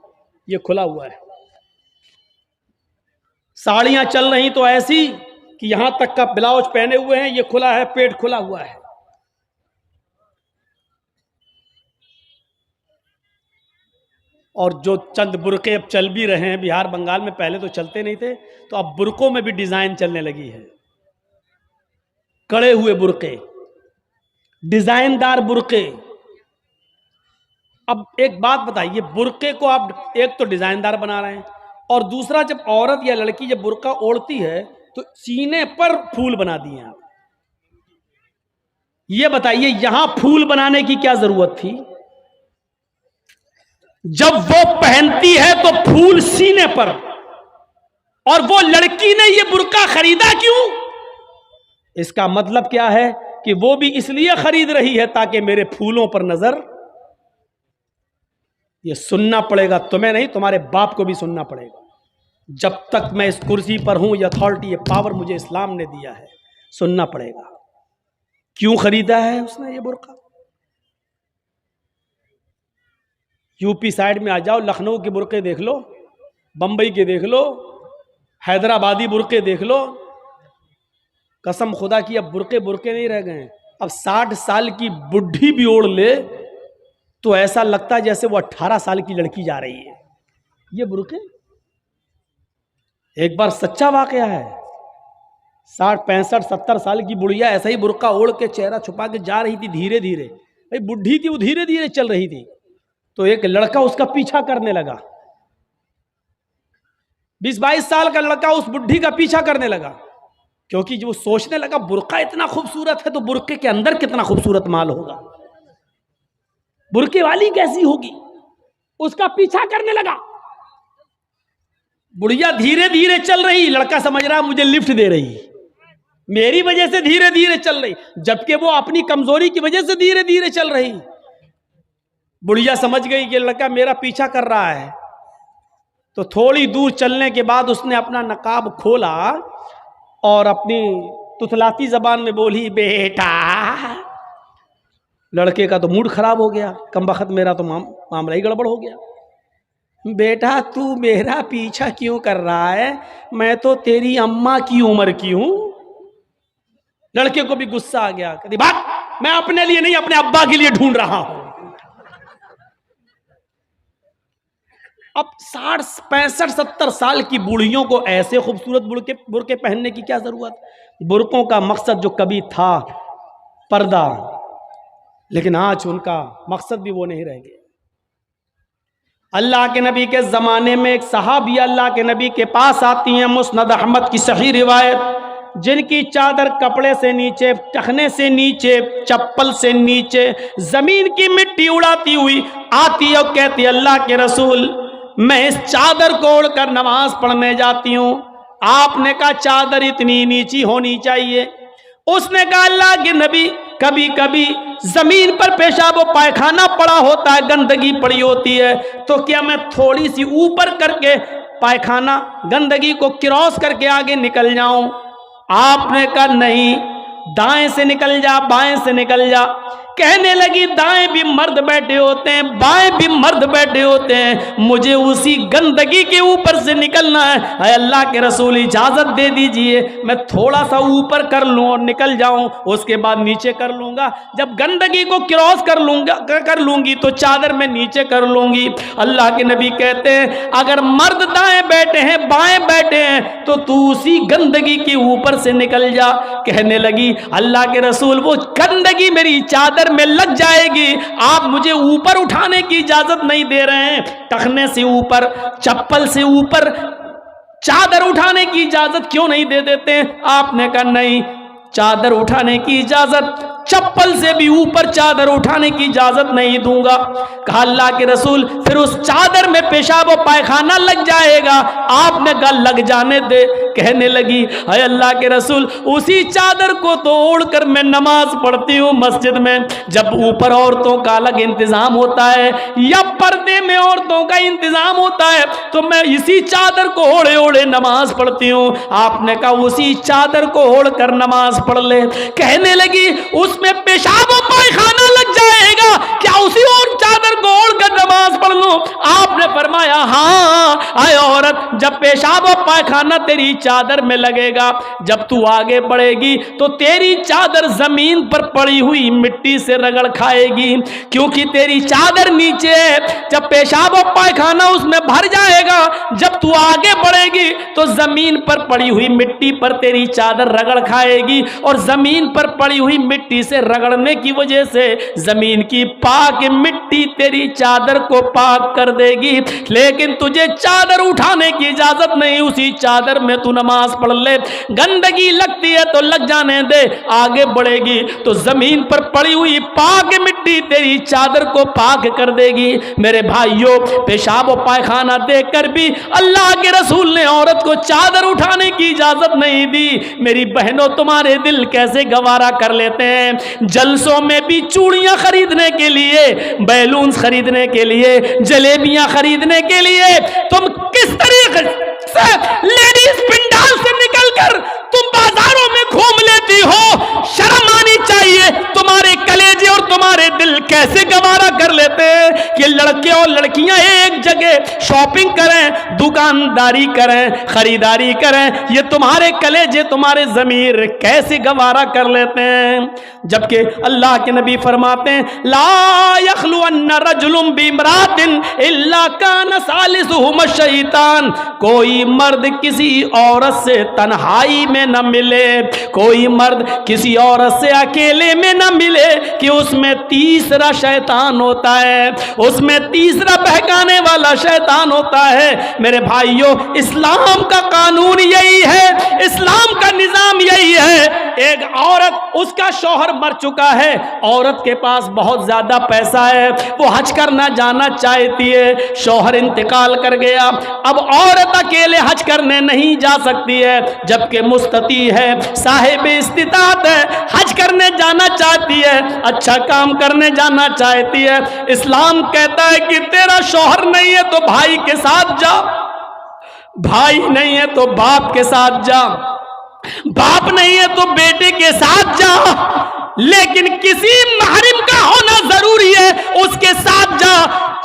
یہ کھلا ہوا ہے. ساڑیاں چل رہی تو ایسی کہ یہاں تک کا بلاؤز پہنے ہوئے ہیں، یہ کھلا ہے، پیٹ کھلا ہوا ہے. اور جو چند برقعے اب چل بھی رہے ہیں بہار بنگال میں، پہلے تو چلتے نہیں تھے، تو اب برقعوں میں بھی ڈیزائن چلنے لگی ہے. کڑے ہوئے برقعے، ڈیزائن دار برقعے. اب ایک بات بتائیے، برقعے کو آپ ایک تو ڈیزائن دار بنا رہے ہیں، اور دوسرا جب عورت یا لڑکی جب برقع اوڑھتی ہے تو سینے پر پھول بنا دیے آپ. یہ بتائیے یہاں پھول بنانے کی کیا ضرورت تھی؟ جب وہ پہنتی ہے تو پھول سینے پر، اور وہ لڑکی نے یہ برقع خریدا کیوں؟ اس کا مطلب کیا ہے کہ وہ بھی اس لیے خرید رہی ہے تاکہ میرے پھولوں پر نظر. یہ سننا پڑے گا، تمہیں نہیں تمہارے باپ کو بھی سننا پڑے گا. جب تک میں اس کرسی پر ہوں، یہ اتھارٹی، یہ پاور مجھے اسلام نے دیا ہے، سننا پڑے گا. کیوں خریدا ہے اس نے یہ برقع؟ یو پی سائڈ میں آ جاؤ، لکھنؤ کے برقعے دیکھ لو، بمبئی کے دیکھ لو، حیدرآبادی برقعے دیکھ لو. قسم خدا کی اب برقعے نہیں رہ گئے. اب 60 سال کی بڈھی بھی اوڑھ لے تو ایسا لگتا ہے جیسے وہ 18 سال کی لڑکی جا رہی ہے. یہ برقعے ایک بار سچا واقعہ ہے. 60 65 70 سال کی بڑھیا ایسا ہی برقع اوڑھ کے چہرہ چھپا کے جا رہی تھی دھیرے دھیرے. بھائی بڈھی تھی، وہ دھیرے دھیرے چل رہی تھی، تو ایک لڑکا اس کا پیچھا کرنے لگا. 20-22 سال کا لڑکا اس بڈھی کا پیچھا کرنے لگا، کیونکہ جو سوچنے لگا برقع اتنا خوبصورت ہے تو برقعے کے اندر کتنا خوبصورت مال ہوگا، برقعے والی کیسی ہوگی. اس کا پیچھا کرنے لگا. بڑھیا دھیرے دھیرے چل رہی، لڑکا سمجھ رہا مجھے لفٹ دے رہی، میری وجہ سے دھیرے دھیرے چل رہی، جبکہ وہ اپنی کمزوری کی وجہ سے دھیرے دھیرے چل رہی. بڑھیا سمجھ گئی کہ لڑکا میرا پیچھا کر رہا ہے، تو تھوڑی دور چلنے کے بعد اس نے اپنا نقاب کھولا اور اپنی تتلاتی زبان میں بولی، بیٹا. لڑکے کا تو موڈ خراب ہو گیا، کم بخت میرا تو معاملہ ہی گڑبڑ ہو گیا. بیٹا تو میرا پیچھا کیوں کر رہا ہے؟ میں تو تیری اماں کی عمر کی ہوں. لڑکے کو بھی غصہ آ گیا، کہتی بھاگ، میں اپنے لیے نہیں اپنے ابا کے لیے ڈھونڈ رہا ہوں. اب 60 65 70 سال کی بوڑھیوں کو ایسے خوبصورت برقعے پہننے کی کیا ضرورت؟ برقعوں کا مقصد جو کبھی تھا پردہ، لیکن آج ان کا مقصد بھی وہ نہیں رہ گیا. اللہ کے نبی کے زمانے میں ایک صحابیہ اللہ کے نبی کے پاس آتی ہیں، مسند احمد کی صحیح روایت، جن کی چادر کپڑے سے نیچے، ٹخنے سے نیچے، چپل سے نیچے زمین کی مٹی اڑاتی ہوئی آتی اور کہتی، اللہ کے رسول میں اس چادر کو اوڑھ کر نماز پڑھنے جاتی ہوں. آپ نے کہا چادر اتنی نیچی ہونی چاہیے. اس نے کہا اللہ کے نبی کبھی کبھی زمین پر پیشاب و پائخانہ پڑا ہوتا ہے، گندگی پڑی ہوتی ہے، تو کیا میں تھوڑی سی اوپر کر کے پائخانہ گندگی کو کراس کر کے آگے نکل جاؤں؟ آپ نے کہا نہیں، دائیں سے نکل جا، بائیں سے نکل جا. کہنے لگی دائیں بھی مرد بیٹھے ہوتے ہیں، بائیں بھی مرد بیٹھے ہوتے ہیں، مجھے اسی گندگی کے اوپر سے نکلنا ہے. اے اللہ کے رسول اجازت دے دیجئے، میں تھوڑا سا اوپر کر لوں اور نکل جاؤں، اس کے بعد نیچے کر لوں گا. جب گندگی کو کراس کر لوں گی تو چادر میں نیچے کر لوں گی. اللہ کے نبی کہتے ہیں اگر مرد دائیں بیٹھے ہیں بائیں بیٹھے ہیں تو تو اسی گندگی کے اوپر سے نکل جا. کہنے لگی اللہ کے رسول وہ گندگی میری چادر میں لگ جائے گی، آپ مجھے اوپر اٹھانے کی اجازت نہیں دے رہے ہیں، ٹخنے سے اوپر، چپل سے اوپر چادر اٹھانے کی اجازت کیوں نہیں دے دیتے ہیں؟ آپ نے کہا نہیں، چادر اٹھانے کی اجازت، چپل سے بھی اوپر چادر اٹھانے کی اجازت نہیں دوں گا. کہا اللہ کے رسول پھر اس چادر میں پیشاب و پائخانہ لگ جائے گا. آپ نے کہا لگ جانے دے. کہنے لگی اے اللہ کے رسول اسی چادر کو تو اوڑھ کر میں نماز پڑھتی ہوں مسجد میں، جب اوپر عورتوں کا الگ انتظام ہوتا ہے یا پردے میں عورتوں کا انتظام ہوتا ہے تو میں اسی چادر کو اوڑھے اوڑھے نماز پڑھتی ہوں. آپ نے کہا اسی چادر کو اوڑھ کر نماز پڑھ لے. کہنے لگی اس میں پیشاب و پائخانہ لگ جائے گا، کیا اسی اور چادر کو اوڑھ کر نماز پڑھ لوں؟ آپ نے فرمایا ہاں اے عورت، جب پیشاب و پائخانہ تیری چادر میں لگے گا، جب تو آگے بڑھے گی تو تیری چادر زمین پر پڑی ہوئی مٹی سے رگڑ کھائے گی، کیونکہ تیری چادر نیچے ہے. جب پیشاب و پائخانہ اس میں بھر جائے گا، جب تو آگے بڑھے گی تو زمین پر پڑی ہوئی مٹی پر تیری چادر رگڑ کھائے گی، اور زمین پر پڑی ہوئی مٹی سے رگڑنے کی وجہ سے زمین کی پاک مٹی تیری چادر کو پاک کر دے گی. لیکن تجھے چادر اٹھانے کی اجازت نہیں، اسی چادر میں تو نماز پڑھ لے. گندگی لگتی ہے تو لگ جانے دے، آگے بڑھے گی تو زمین پر پڑی ہوئی پاک مٹی تیری چادر کو پاک کر دے گی. میرے بھائیوں پیشاب و پائخانہ دیکھ کر بھی اللہ کے رسول نے عورت کو چادر اٹھانے کی اجازت نہیں دی. میری بہنوں تمہارے دل کیسے گوارا کر لیتے ہیں؟ جلسوں میں بھی چوڑیاں خریدنے خریدنے کے لیے, بیلونز خریدنے کے لیے, جلیبیاں خریدنے کے لیے تم کس طریقے سے لیڈیز پنڈال سے نکل کر تم بازاروں میں گھوم لیتی ہو؟ شرم آنی چاہیے. تمہارے کلیجے اور تمہارے دل کیسے گوارا کر لیتے ہیں کہ لڑکے اور لڑکیاں ایک جگہ شاپنگ کریں, دکانداری کریں, خریداری کریں؟ یہ تمہارے کلیجے, تمہارے ضمیر کیسے گوارا کر لیتے ہیں؟ جبکہ اللہ کے نبی فرماتے ہیں لا یخلون رجل بامرأۃ الا کان ثالثہما الشیطان. کوئی مرد کسی عورت سے تنہائی میں نہ ملے, کوئی مرد کسی عورت سے اکیلے میں نہ ملے کہ اس میں تیسرا شیطان ہوتا ہے, اس میں تیسرا بہکانے والا شیطان ہوتا ہے. میرے بھائیوں, اسلام کا قانون یہی ہے, اسلام کا نظام یہی ہے. ایک عورت, اس کا شوہر مر چکا ہے, عورت کے پاس بہت زیادہ پیسہ ہے, وہ حج کرنا جانا چاہتی ہے, شوہر انتقال کر گیا, اب عورت اکیلے حج کرنے نہیں جا سکتی ہے, جبکہ مستطیع ہے, صاحب استطاعت ہے, حج کرنے جانا چاہتی ہے, اچھا کام کرنے جانا چاہتی ہے. اسلام کہتا ہے کہ تیرا شوہر نہیں ہے تو بھائی کے ساتھ جا, بھائی نہیں ہے تو باپ کے ساتھ جا, باپ نہیں ہے تو بیٹے کے ساتھ جا, لیکن کسی محرم کا ہونا ضروری ہے, اس کے ساتھ جا.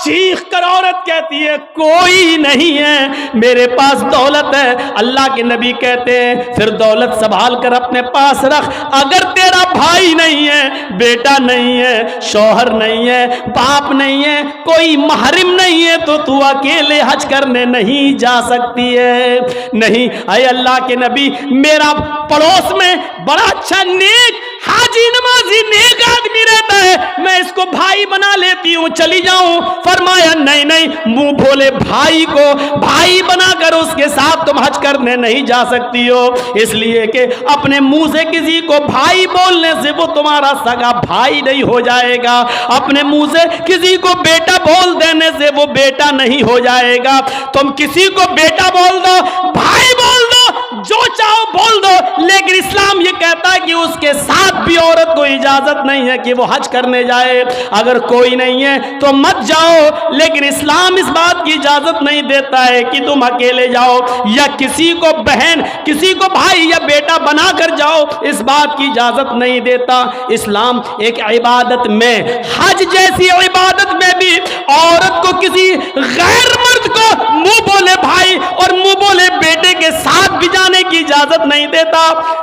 چیخ کر عورت کہتی ہے کوئی نہیں ہے, میرے پاس دولت ہے. اللہ کے نبی کہتے ہیں پھر دولت سنبھال کر اپنے پاس رکھ. اگر تیرا بھائی نہیں ہے, بیٹا نہیں ہے, شوہر نہیں ہے, باپ نہیں ہے, کوئی محرم نہیں ہے, تو اکیلے حج کرنے نہیں جا سکتی ہے. نہیں, اے اللہ کے نبی, میرا پڑوس میں بڑا اچھا نیک حاجی نمازی نیک آدمی رہتا ہے, میں اس کو بھائی بنا لیتی ہوں, چلی جاؤں. فرمایا نہیں نہیں, منہ بھولے بھائی کو بھائی بنا کر اس کے ساتھ تم حج کرنے نہیں جا سکتی ہو, اس لیے کہ اپنے منہ سے کسی کو بھائی بولنے سے وہ تمہارا سگا بھائی نہیں ہو جائے گا, اپنے منہ سے کسی کو بیٹا بول دینے سے وہ بیٹا نہیں ہو جائے گا. تم کسی کو بیٹا بول دو, بھائی بول دو, جو چاہو بول دو, لیکن اسلام یہ کہتا ہے کہ اس کے ساتھ بھی عورت کو اجازت نہیں ہے کہ وہ حج کرنے جائے. اگر کوئی نہیں ہے تو مت جاؤ, لیکن اسلام اس بات کی اجازت نہیں دیتا ہے کہ تم اکیلے جاؤ یا کسی کو بہن, کسی کو بھائی یا بیٹا بنا کر جاؤ, اس بات کی اجازت نہیں دیتا. اسلام ایک عبادت میں, حج جیسی عبادت میں بھی عورت کو کسی غیر مرد کو منہ بولے بھائی اور منہ بولے بیٹے کے ساتھ بھی جانے کی اجازت نہیں دیتا.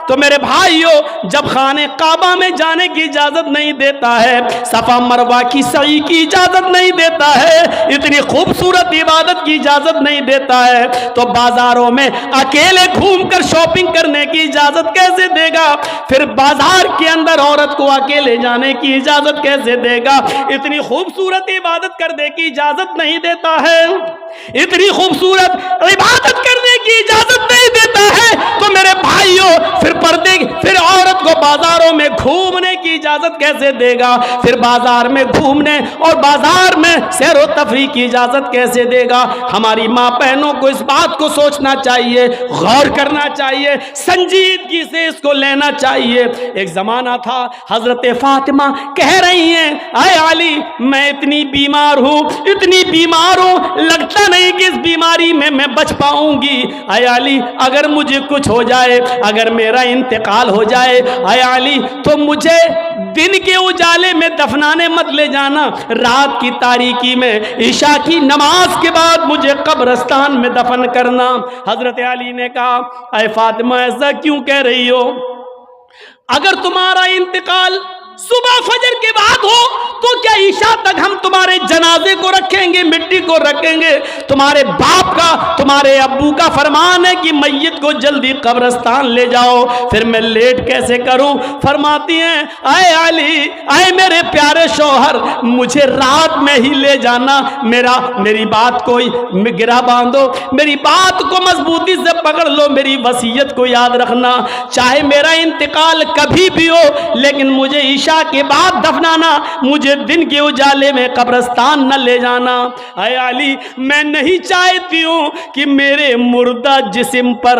تو میرے بھائیوں, جب خانے کعبہ میں جانے کی اجازت نہیں دیتا ہے, صفا مروہ کی سعی کی اجازت نہیں دیتا ہے, اتنی خوبصورت عبادت کی اجازت نہیں دیتا ہے, تو بازاروں میں اکیلے گھوم کر شاپنگ کرنے کی اجازت کیسے دے گا؟ پھر بازار کے اندر عورت کو اکیلے جانے کی اجازت کیسے دے گا؟ اتنی خوبصورت عبادت کرنے کی اجازت نہیں دیتا ہے, اتنی خوبصورت عبادت کرنے کی اجازت نہیں دیتا ہے. تو میرے بھائیوں, پھر عورت کو بازاروں میں گھومنے کی اجازت کیسے دے گا؟ پھر بازار میں گھومنے اور بازار میں سیر و تفریح کی اجازت کیسے دے گا؟ ہماری ماں بہنوں کو اس بات کو سوچنا چاہیے, غور کرنا چاہیے, سنجیدگی سے اس کو لینا چاہیے. ایک زمانہ تھا, حضرت فاطمہ کہہ رہی ہیں اے علی, میں اتنی بیمار ہوں, اتنی بیمار ہوں, لگتا نہیں کہ اس بیماری میں بچ پاؤں گی. اے علی, اگر مجھے کچھ ہو جائے, اگر میرا انتقال ہو جائے, اے علی, تو مجھے دن کے اجالے میں دفنانے مت لے جانا, رات کی تاریکی میں عشاء کی نماز کے بعد مجھے قبرستان میں دفن کرنا. حضرت علی نے کہا اے فاطمہ, ایسا کیوں کہہ رہی ہو؟ اگر تمہارا انتقال صبح فجر کے بعد ہو تو کیا عشاء تک ہم تمہارے جنازے کو رکھیں گے, مٹی کو رکھیں گے؟ تمہارے باپ کا, تمہارے ابو کا فرمان ہے کہ میت کو جلدی قبرستان لے جاؤ, پھر میں لیٹ کیسے کروں؟ فرماتی ہیں اے علی, اے میرے پیارے شوہر, مجھے رات میں ہی لے جانا, میری بات کو گرہ باندھو, میری بات کو مضبوطی سے پکڑ لو, میری وصیت کو یاد رکھنا, چاہے میرا انتقال کبھی بھی ہو, لیکن مجھے عشاء کے بعد دفنانا, مجھے دن کے اجالے میں قبرستان نہ لے جانا. اے علی, میں نہیں چاہتی ہوں کہ میرے مردہ جسم پر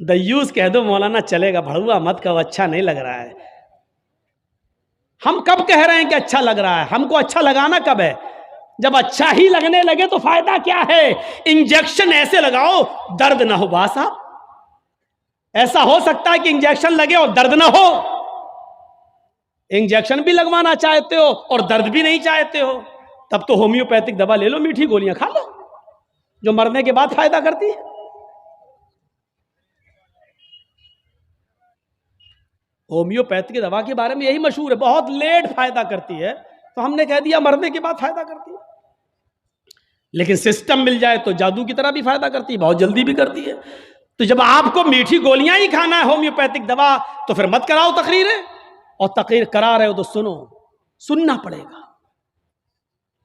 دیوس کہہ دو مولانا چلے گا، بھڑوا مت کہو اچھا نہیں لگ رہا ہے۔ ہم کب کہہ رہے ہیں کہ اچھا لگ رہا ہے؟ ہم کو اچھا لگانا کب ہے؟ جب اچھا ہی لگنے لگے تو فائدہ کیا ہے؟ انجیکشن ایسے لگاؤ درد نہ ہو با صاحب۔ ایسا ہو سکتا ہے کہ انجیکشن لگے اور درد نہ ہو؟ انجیکشن بھی لگوانا چاہتے ہو اور درد بھی نہیں چاہتے ہو، تب تو ہومیوپیتھک دوا لے لو، میٹھی گولیاں کھا لو جو مرنے کے بعد فائدہ کرتی ہے۔ ہومیوپیتھک دوا کے بارے میں یہی مشہور ہے، بہت لیٹ فائدہ کرتی ہے، تو ہم نے کہہ دیا مرنے کے بعد فائدہ کرتی ہے۔ لیکن سسٹم مل جائے تو جادو کی طرح بھی فائدہ کرتی ہے، بہت جلدی بھی کرتی ہے۔ تو جب آپ کو میٹھی گولیاں ہی کھانا ہے ہومیوپیتھک دوا، تو پھر مت کراؤ تقریریں، اور تقریر کرا رہے ہو تو سنو، سننا پڑے گا۔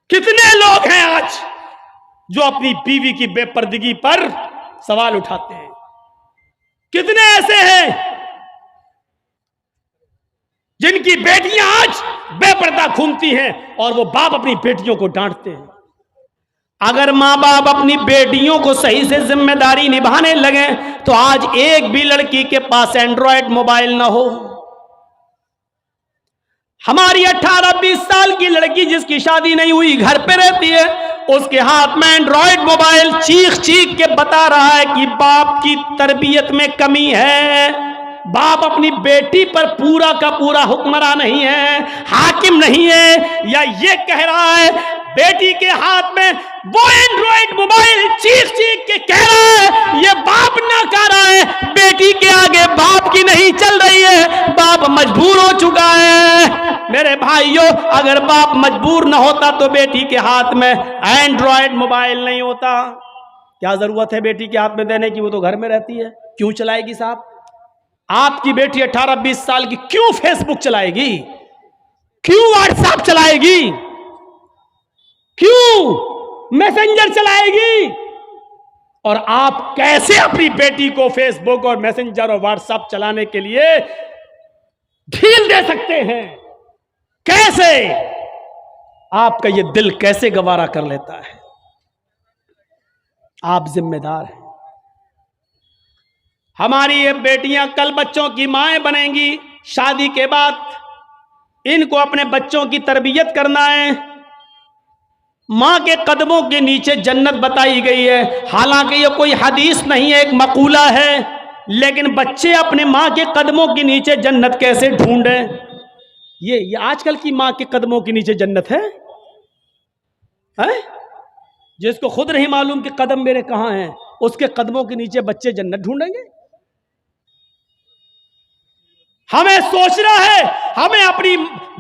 کتنے لوگ ہیں آج جو اپنی بیوی کی بے پردگی پر سوال اٹھاتے ہیں؟ کتنے ایسے ہیں جن کی بیٹیاں آج بے پردہ گھومتی ہیں اور وہ باپ اپنی بیٹیوں کو ڈانٹتے ہیں؟ اگر ماں باپ اپنی بیٹیوں کو صحیح سے ذمہ داری نبھانے لگیں تو آج ایک بھی لڑکی کے پاس اینڈرائڈ موبائل نہ ہو۔ ہماری 18-20 سال کی لڑکی جس کی شادی نہیں ہوئی گھر پہ رہتی ہے، اس کے ہاتھ میں اینڈرائڈ موبائل، چیخ چیخ کے بتا رہا ہے کہ باپ کی تربیت میں کمی ہے، باپ اپنی بیٹی پر پورا کا پورا حکمراں نہیں ہے، حاکم نہیں ہے، یا یہ کہہ رہا ہے بیٹی کے ہاتھ میں وہ اینڈرائڈ موبائل چیخ چیخ کے کہہ رہا ہے یہ باپ نہ کہہ رہا ہے، بیٹی کے آگے باپ کی نہیں چل رہی ہے، باپ مجبور ہو چکا ہے۔ میرے بھائیوں، اگر باپ مجبور نہ ہوتا تو بیٹی کے ہاتھ میں اینڈرائڈ موبائل نہیں ہوتا۔ کیا ضرورت ہے بیٹی کے ہاتھ میں دینے کی؟ وہ تو گھر میں رہتی ہے، کیوں چلائے گی صاحب؟ آپ کی بیٹی 18-20 سال کی کیوں فیس بک چلائے گی؟ کیوں واٹس ایپ چلائے گی؟ کیوں میسنجر چلائے گی؟ اور آپ کیسے اپنی بیٹی کو فیس بک اور میسنجر اور واٹس ایپ چلانے کے لیے ڈھیل دے سکتے ہیں؟ کیسے؟ آپ کا یہ دل کیسے گوارا کر لیتا ہے؟ آپ ذمہ دار ہیں۔ ہماری یہ بیٹیاں کل بچوں کی مائیں بنیں گی، شادی کے بعد ان کو اپنے بچوں کی تربیت کرنا ہے۔ ماں کے قدموں کے نیچے جنت بتائی گئی ہے، حالانکہ یہ کوئی حدیث نہیں ہے، ایک مقولہ ہے، لیکن بچے اپنے ماں کے قدموں کے نیچے جنت کیسے ڈھونڈیں؟ یہ آج کل کی ماں کے قدموں کے نیچے جنت ہے؟ جس کو خود نہیں معلوم کہ قدم میرے کہاں ہیں، اس کے قدموں کے نیچے بچے جنت ڈھونڈیں گے؟ ہمیں سوچنا ہے، ہمیں اپنی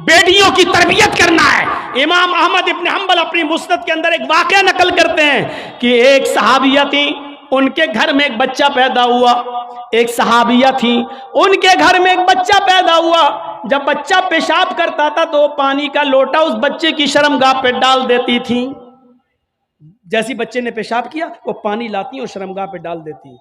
بیٹیوں کی تربیت کرنا ہے۔ امام احمد ابن حنبل اپنی مسند کے اندر ایک واقعہ نقل کرتے ہیں کہ ایک صحابیہ تھی، ان کے گھر میں ایک بچہ پیدا ہوا۔ ایک صحابیہ تھی، ان کے گھر میں ایک بچہ پیدا ہوا۔ جب بچہ پیشاب کرتا تھا تو وہ پانی کا لوٹا اس بچے کی شرمگاہ پہ ڈال دیتی تھی۔ جیسی بچے نے پیشاب کیا وہ پانی لاتی اور شرمگاہ پہ ڈال دیتی۔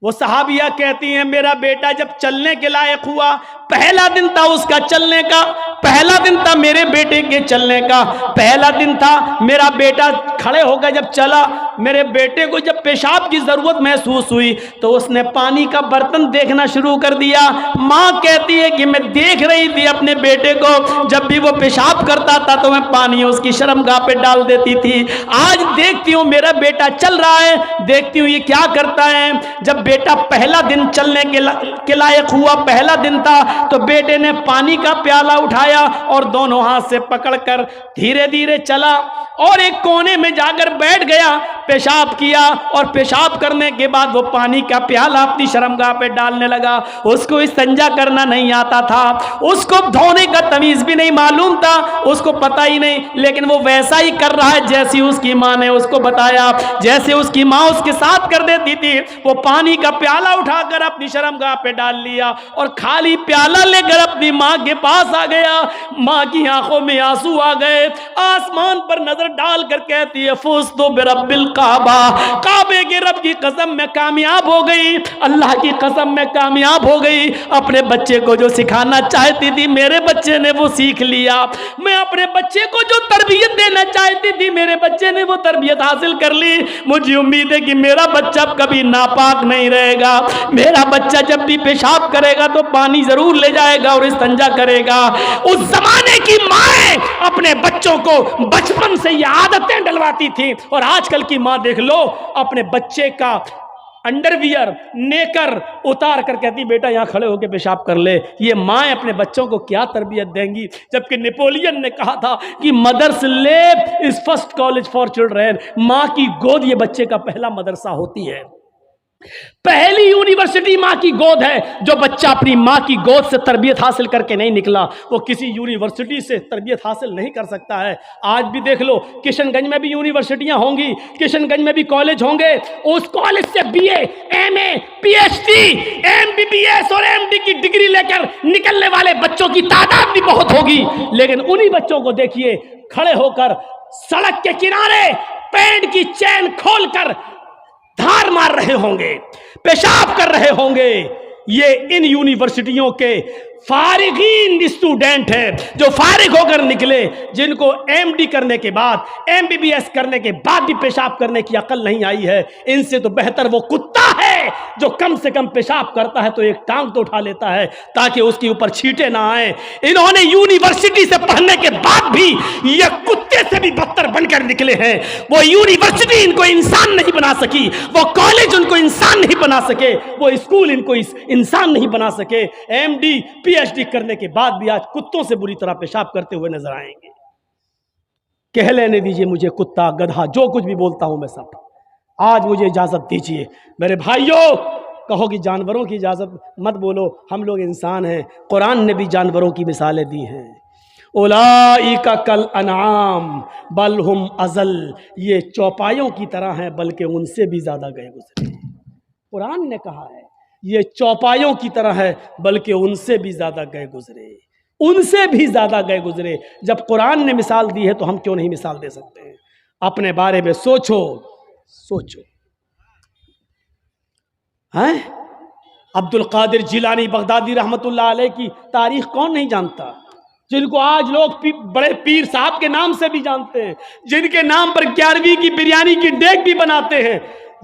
وہ صحابیہ کہتی ہیں میرا بیٹا جب چلنے کے لائق ہوا، پہلا دن تھا اس کا چلنے کا، پہلا دن تھا میرے بیٹے کے چلنے کا، پہلا دن تھا میرا بیٹا کھڑے ہو گیا، جب چلا میرے بیٹے کو جب پیشاب کی ضرورت محسوس ہوئی تو اس نے پانی کا برتن دیکھنا شروع کر دیا۔ ماں کہتی ہے کہ میں دیکھ رہی تھی اپنے بیٹے کو، جب بھی وہ پیشاب کرتا تھا تو میں پانی اس کی شرمگاہ پہ ڈال دیتی تھی۔ آج دیکھتی ہوں میرا بیٹا چل رہا ہے، دیکھتی ہوں یہ کیا کرتا ہے۔ جب بیٹا پہلا دن چلنے کے لائق ہوا، پہلا دن تھا، تو بیٹے نے پانی کا پیالہ اٹھایا اور دونوں ہاتھ سے پکڑ کر دھیرے دھیرے چلا اور ایک کونے میں جا کر بیٹھ گیا، پیشاب کیا اور پیشاب کرنے کے بعد وہ پانی کا پیالہ اپنی شرمگاہ پہ ڈالنے لگا۔ اس کو استنجا کرنا نہیں آتا تھا، اس کو دھونے کا تمیز بھی نہیں معلوم تھا، اس کو پتہ ہی نہیں، لیکن وہ ویسا ہی کر رہا ہے جیسی اس کی ماں نے اس کو بتایا، جیسے اس کی ماں اس کے ساتھ کر دیتی تھی۔ وہ پانی کا پیالہ اٹھا کر اپنی شرمگاہ پہ ڈال لیا اور خالی پیالہ لے کر اپنی ماں کے پاس آ گیا۔ ماں کی آنکھوں میں آنسو آ گئے، آسمان پر نظر ڈال کر کہتی ہے فزت برب الکعبہ، کعبے کے رب کی قسم میں کامیاب ہو گئی، اللہ کی قسم میں کامیاب ہو گئی۔ اپنے بچے کو جو سکھانا چاہتی تھی میرے بچے نے وہ سیکھ لیا، میں اپنے بچے کو جو تربیت دینا چاہتی تھی میرے بچے نے وہ تربیت حاصل کر لی۔ مجھے امید ہے کہ میرا بچہ کبھی ناپاک نہیں رہے گا، میرا بچہ جب بھی پیشاب کرے گا تو پانی ضرور لے جائے گا اور استنجا کرے گا۔ اس زمانے کی مائیں اپنے بچوں کو بچپن سے یہ عادتیں ڈلواتی تھیں، اور آج کل کی ماں دیکھ لو اپنے بچے کا انڈر ویئر نیکر اتار کر کہتی بیٹا یہاں کھڑے ہو کے پیشاب کر لے۔ یہ مائیں اپنے بچوں کو کیا تربیت دیں گی؟ جبکہ نیپولین نے کہا تھا کہ مدرس لیپ از فرسٹ کالج فار چلڈرن، ماں کی گود یہ بچے کا پہلا مدرسہ ہوتی ہے، پہلی یونیورسٹی ماں کی گود ہے۔ جو بچہ اپنی ماں کی گود سے تربیت حاصل کر کے نہیں نکلا وہ کسی یونیورسٹی سے تربیت حاصل نہیں کر سکتا ہے۔ آج بھی دیکھ لو کشن گنج میں بھی یونیورسٹیاں ہوں گی، کشن گنج میں بھی کالج ہوں گے، اس کالج سے B A, M A, P H D, M B B S اور ایم ڈی کی ڈگری لے کر نکلنے والے بچوں کی تعداد بھی بہت ہوگی، لیکن انہی بچوں کو دیکھیے کھڑے ہو کر سڑک کے کنارے پینٹ کی چین کھول کر دھار مار رہے ہوں گے، پیشاب کر رہے ہوں گے۔ یہ ان یونیورسٹیوں کے فارغین اسٹوڈنٹ ہیں جو فارغ ہو کر نکلے، جن کو ایم ڈی کرنے کے بعد، ایم بی بی ایس کرنے کے بعد بھی پیشاب کرنے کی عقل نہیں آئی ہے۔ ان سے تو بہتر وہ کتا ہے جو کم سے کم پیشاب کرتا ہے تو ایک ٹانگ تو اٹھا لیتا ہے تاکہ اس کے اوپر چھینٹے نہ آئیں۔ انہوں نے یونیورسٹی سے پڑھنے کے بعد بھی یہ کتے سے بھی بدتر بن کر نکلے ہیں۔ وہ یونیورسٹی ان کو انسان نہیں بنا سکی، وہ کالج ان کو انسان نہیں بنا سکے، وہ اسکول ان کو انسان نہیں بنا سکے۔ M D P H D کرنے کے بعد بھی آج کتوں سے بری طرح پیشاب کرتے ہوئے نظر آئیں گے۔ کہہ لینے دیجئے مجھے کتا، گدھا، جو کچھ بھی بولتا ہوں میں سب، آج مجھے اجازت دیجئے۔ میرے بھائیوں کہو کہ جانوروں کی اجازت مت بولو، ہم لوگ انسان ہیں، قرآن نے بھی جانوروں کی مثالیں دی ہیں۔ اولئک کالانعام بل ہم اضل، یہ چوپایوں کی طرح ہیں بلکہ ان سے بھی زیادہ گئے گزرے۔ قرآن نے کہا ہے یہ چوپایوں کی طرح ہے بلکہ ان سے بھی زیادہ گئے گزرے، ان سے بھی زیادہ گئے گزرے۔ جب قرآن نے مثال دی ہے تو ہم کیوں نہیں مثال دے سکتے ہیں؟ اپنے بارے میں سوچو سوچو۔ عبد القادر جیلانی بغدادی رحمت اللہ علیہ کی تاریخ کون نہیں جانتا؟ جن کو آج لوگ بڑے پیر صاحب کے نام سے بھی جانتے ہیں، جن کے نام پر 11ویں کی بریانی کی دیگ بھی بناتے ہیں۔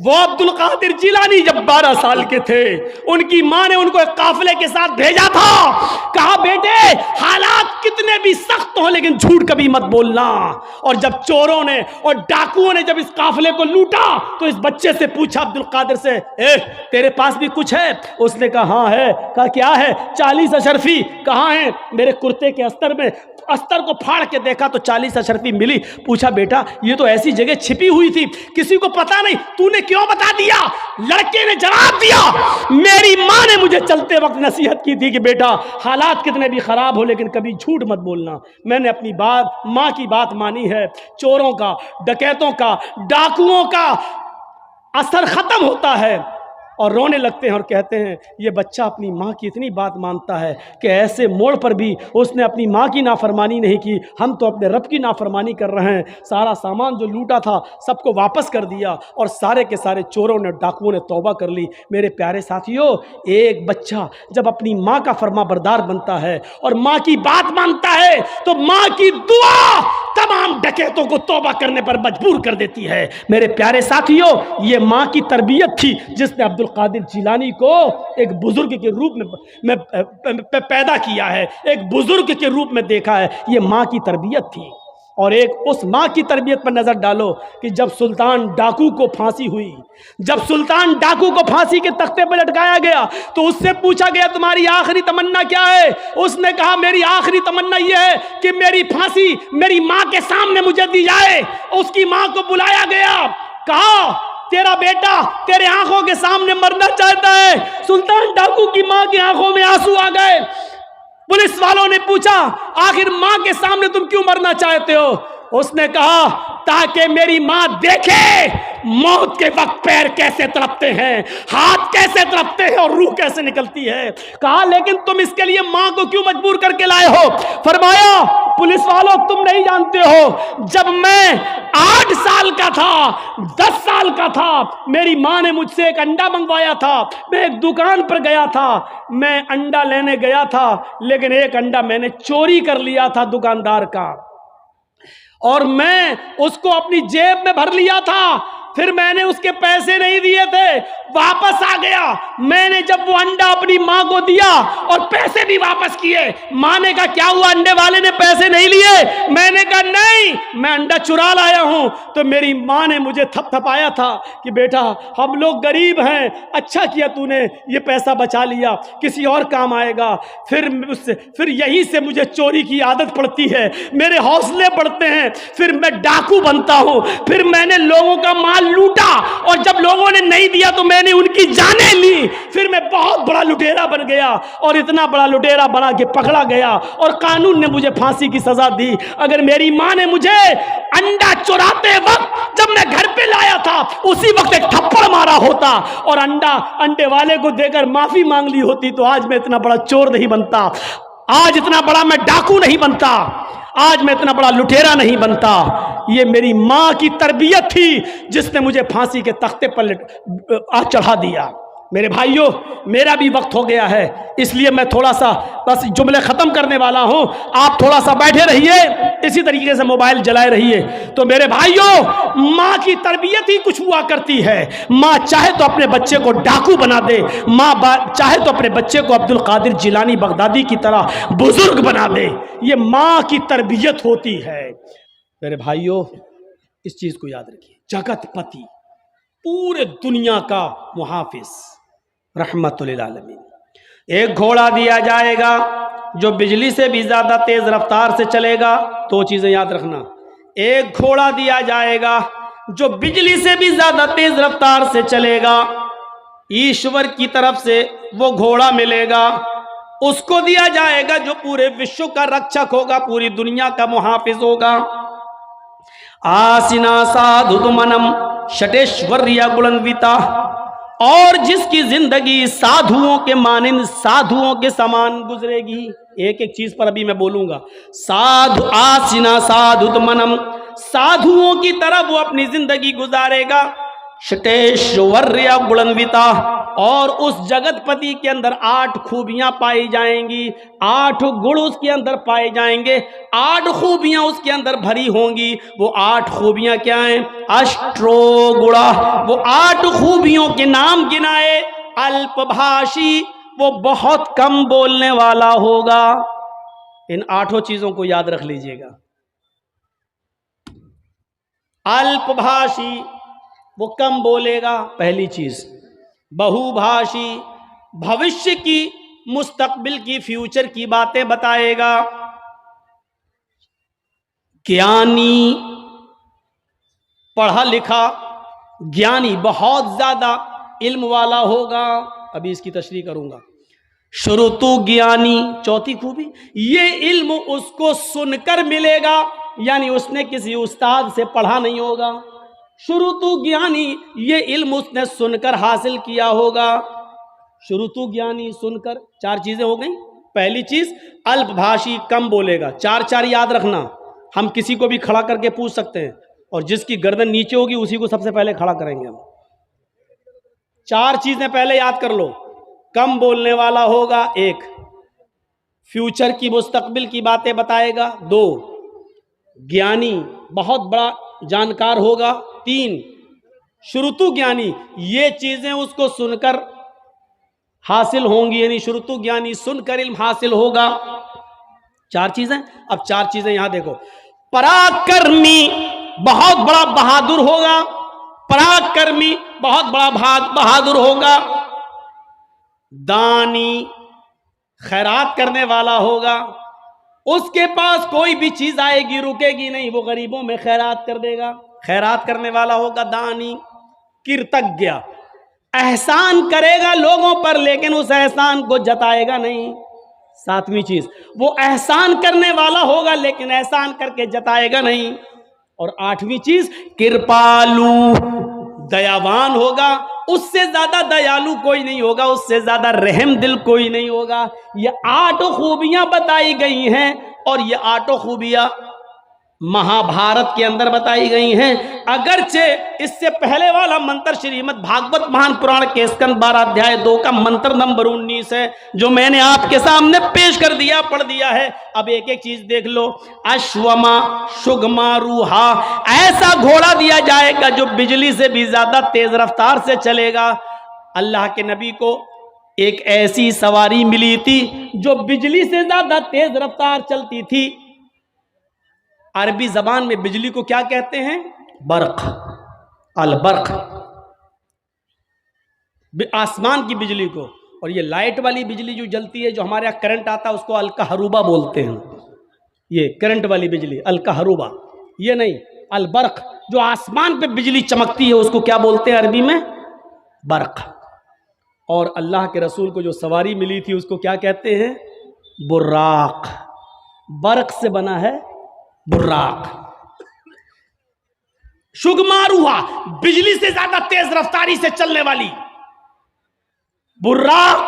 وہ عبد القادر جیلانی جب 12 سال کے تھے ان کی ماں نے ان کو ایک قافلے کے ساتھ بھیجا تھا، کہا بیٹے حالات کتنے بھی سخت ہوں لیکن جھوٹ کبھی مت بولنا۔ اور جب چوروں نے اور ڈاکوؤں نے جب اس قافلے کو لوٹا تو اس بچے سے پوچھا عبد القادر سے، تیرے پاس بھی کچھ ہے؟ اس نے کہا ہاں ہے۔ کہا کیا ہے؟ 40 اشرفی۔ کہاں ہیں؟ میرے کرتے کے استر میں۔ استر کو پھاڑ کے دیکھا تو 40 اشرفی ملی۔ پوچھا بیٹا یہ تو ایسی جگہ چھپی ہوئی تھی کسی کو پتا نہیں، تو نے کیوں بتا دیا؟ لڑکے نے جواب دیا میری ماں نے مجھے چلتے وقت نصیحت کی تھی کہ بیٹا حالات کتنے بھی خراب ہو لیکن کبھی جھوٹ مت بولنا۔ میں نے اپنی بات، ماں کی بات مانی ہے۔ چوروں کا، ڈکیتوں کا، ڈاکوؤں کا اثر ختم ہوتا ہے اور رونے لگتے ہیں اور کہتے ہیں یہ بچہ اپنی ماں کی اتنی بات مانتا ہے کہ ایسے موڑ پر بھی اس نے اپنی ماں کی نافرمانی نہیں کی، ہم تو اپنے رب کی نافرمانی کر رہے ہیں۔ سارا سامان جو لوٹا تھا سب کو واپس کر دیا اور سارے کے سارے چوروں نے، ڈاکوؤں نے توبہ کر لی۔ میرے پیارے ساتھیوں، ایک بچہ جب اپنی ماں کا فرما بردار بنتا ہے اور ماں کی بات مانتا ہے تو ماں کی دعا تمام ڈکیتوں کو توبہ کرنے پر مجبور کر دیتی ہے۔ میرے پیارے ساتھیوں، یہ ماں کی تربیت تھی جس نے عبد القادر جیلانی کو ایک بزرگ کے روپ میں پیدا کیا ہے، ایک بزرگ کے روپ میں دیکھا ہے۔ یہ ماں کی تربیت تھی۔ اور ایک اس ماں کی تربیت پر نظر ڈالو کہ جب سلطان ڈاکو کو پھانسی ہوئی، جب سلطان ڈاکو کو پھانسی کے تختے پر لٹکایا گیا تو اس سے پوچھا گیا تمہاری آخری تمنا کیا ہے؟ اس نے کہا میری آخری تمنا یہ ہے کہ میری پھانسی میری ماں کے سامنے مجھے دی جائے۔ اس کی ماں کو بلایا گیا، کہا تیرا بیٹا تیرے آنکھوں کے سامنے مرنا چاہتا ہے۔ سلطان ڈاکو کی ماں کی آنکھوں میں آنسو آ گئے۔ پولیس والوں نے پوچھا آخر ماں کے سامنے تم کیوں مرنا چاہتے ہو؟ اس نے کہا تاکہ میری ماں دیکھے موت کے وقت پیر کیسے تڑپتے ہیں، ہاتھ کیسے تڑپتے ہیں اور روح کیسے نکلتی ہے۔ کہا لیکن تم اس کے لیے ماں کو کیوں مجبور کر کے لائے ہو؟ فرمایا پولیس والوں تم نہیں جانتے ہو، جب میں 8 سال کا تھا، 10 سال کا تھا، میری ماں نے مجھ سے ایک انڈا منگوایا تھا، میں ایک دکان پر گیا تھا، میں انڈا لینے گیا تھا، لیکن ایک انڈا میں نے چوری کر لیا تھا دکاندار کا، اور میں اس کو اپنی جیب میں بھر لیا تھا، پھر میں نے اس کے پیسے نہیں دیے تھے، واپس آ گیا، میں نے جب وہ انڈا اپنی ماں کو دیا اور پیسے بھی واپس کیے، ماں نے کہا کیا ہوا انڈے والے نے پیسے نہیں لیے؟ میں نے کہا نہیں، میں انڈا چرا لایا ہوں۔ تو میری ماں نے مجھے تھپ تھپایا تھا کہ بیٹا ہم لوگ غریب ہیں، اچھا کیا تو نے یہ پیسہ بچا لیا، کسی اور کام آئے گا۔ پھر یہی سے مجھے چوری کی عادت پڑتی ہے، میرے حوصلے بڑھتے ہیں، پھر میں ڈاکو بنتا ہوں، پھر میں نے لوگوں کا مال لوٹا، اور جب لوگوں نے نہیں دیا تو میں نے ان کی جانیں لی، پھر میں بہت بڑا لٹیرا بن گیا، اور اتنا بڑا لٹیرا بنا کہ پکڑا گیا اور قانون نے مجھے پھانسی کی سزا دی۔ اگر میری ماں نے مجھے انڈا چراتے وقت جب میں گھر پہ لایا تھا اسی وقت ایک تھپڑ مارا ہوتا اور انڈے والے کو دے کر معافی مانگ لی ہوتی تو آج میں اتنا بڑا چور نہیں بنتا، آج اتنا بڑا میں ڈاکو نہیں بنتا، آج میں اتنا بڑا لٹیرا نہیں بنتا۔ یہ میری ماں کی تربیت تھی جس نے مجھے پھانسی کے تختے پر چڑھا دیا۔ میرے بھائیوں میرا بھی وقت ہو گیا ہے، اس لیے میں تھوڑا سا بس جملے ختم کرنے والا ہوں، آپ تھوڑا سا بیٹھے رہیے، اسی طریقے سے موبائل جلائے رہیے۔ تو میرے بھائیوں ماں کی تربیت ہی کچھ ہوا کرتی ہے، ماں چاہے تو اپنے بچے کو ڈاکو بنا دے، ماں چاہے تو اپنے بچے کو عبد القادر جیلانی بغدادی کی طرح بزرگ بنا دے، یہ ماں کی تربیت ہوتی ہے۔ میرے بھائیوں اس چیز کو یاد رکھیے، جگت پتی پورے دنیا کا محافظ رحمت للعالمین، ایک گھوڑا دیا جائے گا جو بجلی سے بھی زیادہ تیز رفتار سے چلے گا، دو چیزیں یاد رکھنا، ایک گھوڑا دیا جائے گا جو بجلی سے بھی زیادہ تیز رفتار سے چلے گا، ایشور کی طرف سے وہ گھوڑا ملے گا، اس کو دیا جائے گا جو پورے وشو کا رکشک ہوگا، پوری دنیا کا محافظ ہوگا۔ آسنا سادھمنم شٹیشوریا گلنویتا، اور جس کی زندگی سادھوؤں کے مانند سادھوؤں کے سامان گزرے گی۔ ایک ایک چیز پر ابھی میں بولوں گا۔ آسنا سادھمنم، سادھوؤں کی طرح وہ اپنی زندگی گزارے گا۔ شٹیشوریا گلنویتا، اور اس جگت پتی کے اندر 8 خوبیاں پائی جائیں گی، 8 گڑ اس کے اندر پائے جائیں گے، 8 خوبیاں اس کے اندر بھری ہوں گی۔ وہ 8 خوبیاں کیا ہیں؟ اشٹرو گڑا، وہ 8 خوبیوں کے نام گنائے۔ الپ بھاشی، وہ بہت کم بولنے والا ہوگا۔ ان 8 چیزوں کو یاد رکھ لیجئے گا۔ الپ بھاشی، وہ کم بولے گا، پہلی چیز۔ بہو بھاشی، بھوشیہ کی، مستقبل کی، فیوچر کی باتیں بتائے گا۔ گیانی، پڑھا لکھا، گیانی، بہت زیادہ علم والا ہوگا، ابھی اس کی تشریح کروں گا۔ شروتو گیانی، چوتھی خوبی، یہ علم اس کو سن کر ملے گا، یعنی اس نے کسی استاد سے پڑھا نہیں ہوگا۔ شروتو گیانی، یہ علم اس نے سن کر حاصل کیا ہوگا۔ شروتو گیانی، سن کر، 4 چیزیں ہو گئیں۔ پہلی چیز الپ بھاشی، کم بولے گا، 4 یاد رکھنا۔ ہم کسی کو بھی کھڑا کر کے پوچھ سکتے ہیں، اور جس کی گردن نیچے ہوگی اسی کو سب سے پہلے کھڑا کریں گے ہم۔ 4 چیزیں پہلے یاد کر لو۔ کم بولنے والا ہوگا، 1۔ فیوچر کی، مستقبل کی باتیں بتائے گا، 2۔ گیانی، بہت بڑا جانکار ہوگا، 3۔ شروتو گیانی، یہ چیزیں اس کو سن کر حاصل ہوں گی، یعنی شروتو گیانی، سن کر علم حاصل ہوگا۔ 4 چیزیں۔ اب 4 چیزیں یہاں دیکھو۔ پراکرمی، بہت بڑا بہادر ہوگا، پراکرمی، بہت بڑا بہادر ہوگا۔ دانی، خیرات کرنے والا ہوگا، اس کے پاس کوئی بھی چیز آئے گی رکے گی نہیں، وہ غریبوں میں خیرات کر دے گا، خیرات کرنے والا ہوگا۔ دانی، کرتگیہ، احسان کرے گا لوگوں پر لیکن اس احسان کو جتائے گا نہیں۔ 7ویں چیز، وہ احسان کرنے والا ہوگا لیکن احسان کر کے جتائے گا نہیں۔ اور 8ویں چیز کرپالو، دیاوان ہوگا، اس سے زیادہ دیالو کوئی نہیں ہوگا، اس سے زیادہ رحم دل کوئی نہیں ہوگا۔ یہ 8 خوبیاں بتائی گئی ہیں، اور یہ 8 خوبیاں مہابھارت کے اندر بتائی گئی ہیں۔ اگرچہ اس سے پہلے والا منتر شریمد بھاگوت مہان پران کے اسکند 12 ادھیائے 2 کا منتر نمبر 19 ہے، جو میں نے آپ کے سامنے پیش کر دیا، پڑھ دیا ہے۔ اب ایک ایک چیز دیکھ لو۔ اشوما شگما روحا، ایسا گھوڑا دیا جائے گا جو بجلی سے بھی زیادہ تیز رفتار سے چلے گا۔ اللہ کے نبی کو ایک ایسی سواری ملی تھی جو بجلی سے زیادہ تیز رفتار چلتی تھی۔ عربی زبان میں بجلی کو کیا کہتے ہیں؟ برق، البرق، آسمان کی بجلی کو۔ اور یہ لائٹ والی بجلی جو جلتی ہے، جو ہمارے یہاں کرنٹ آتا ہے، اس کو الکہروبا بولتے ہیں۔ یہ کرنٹ والی بجلی الکہروبا، یہ نہیں، البرق، جو آسمان پہ بجلی چمکتی ہے اس کو کیا بولتے ہیں عربی میں؟ برق۔ اور اللہ کے رسول کو جو سواری ملی تھی اس کو کیا کہتے ہیں؟ براق۔ برق سے بنا ہے براق۔ شگماروہا، بجلی سے زیادہ تیز رفتاری سے چلنے والی براق،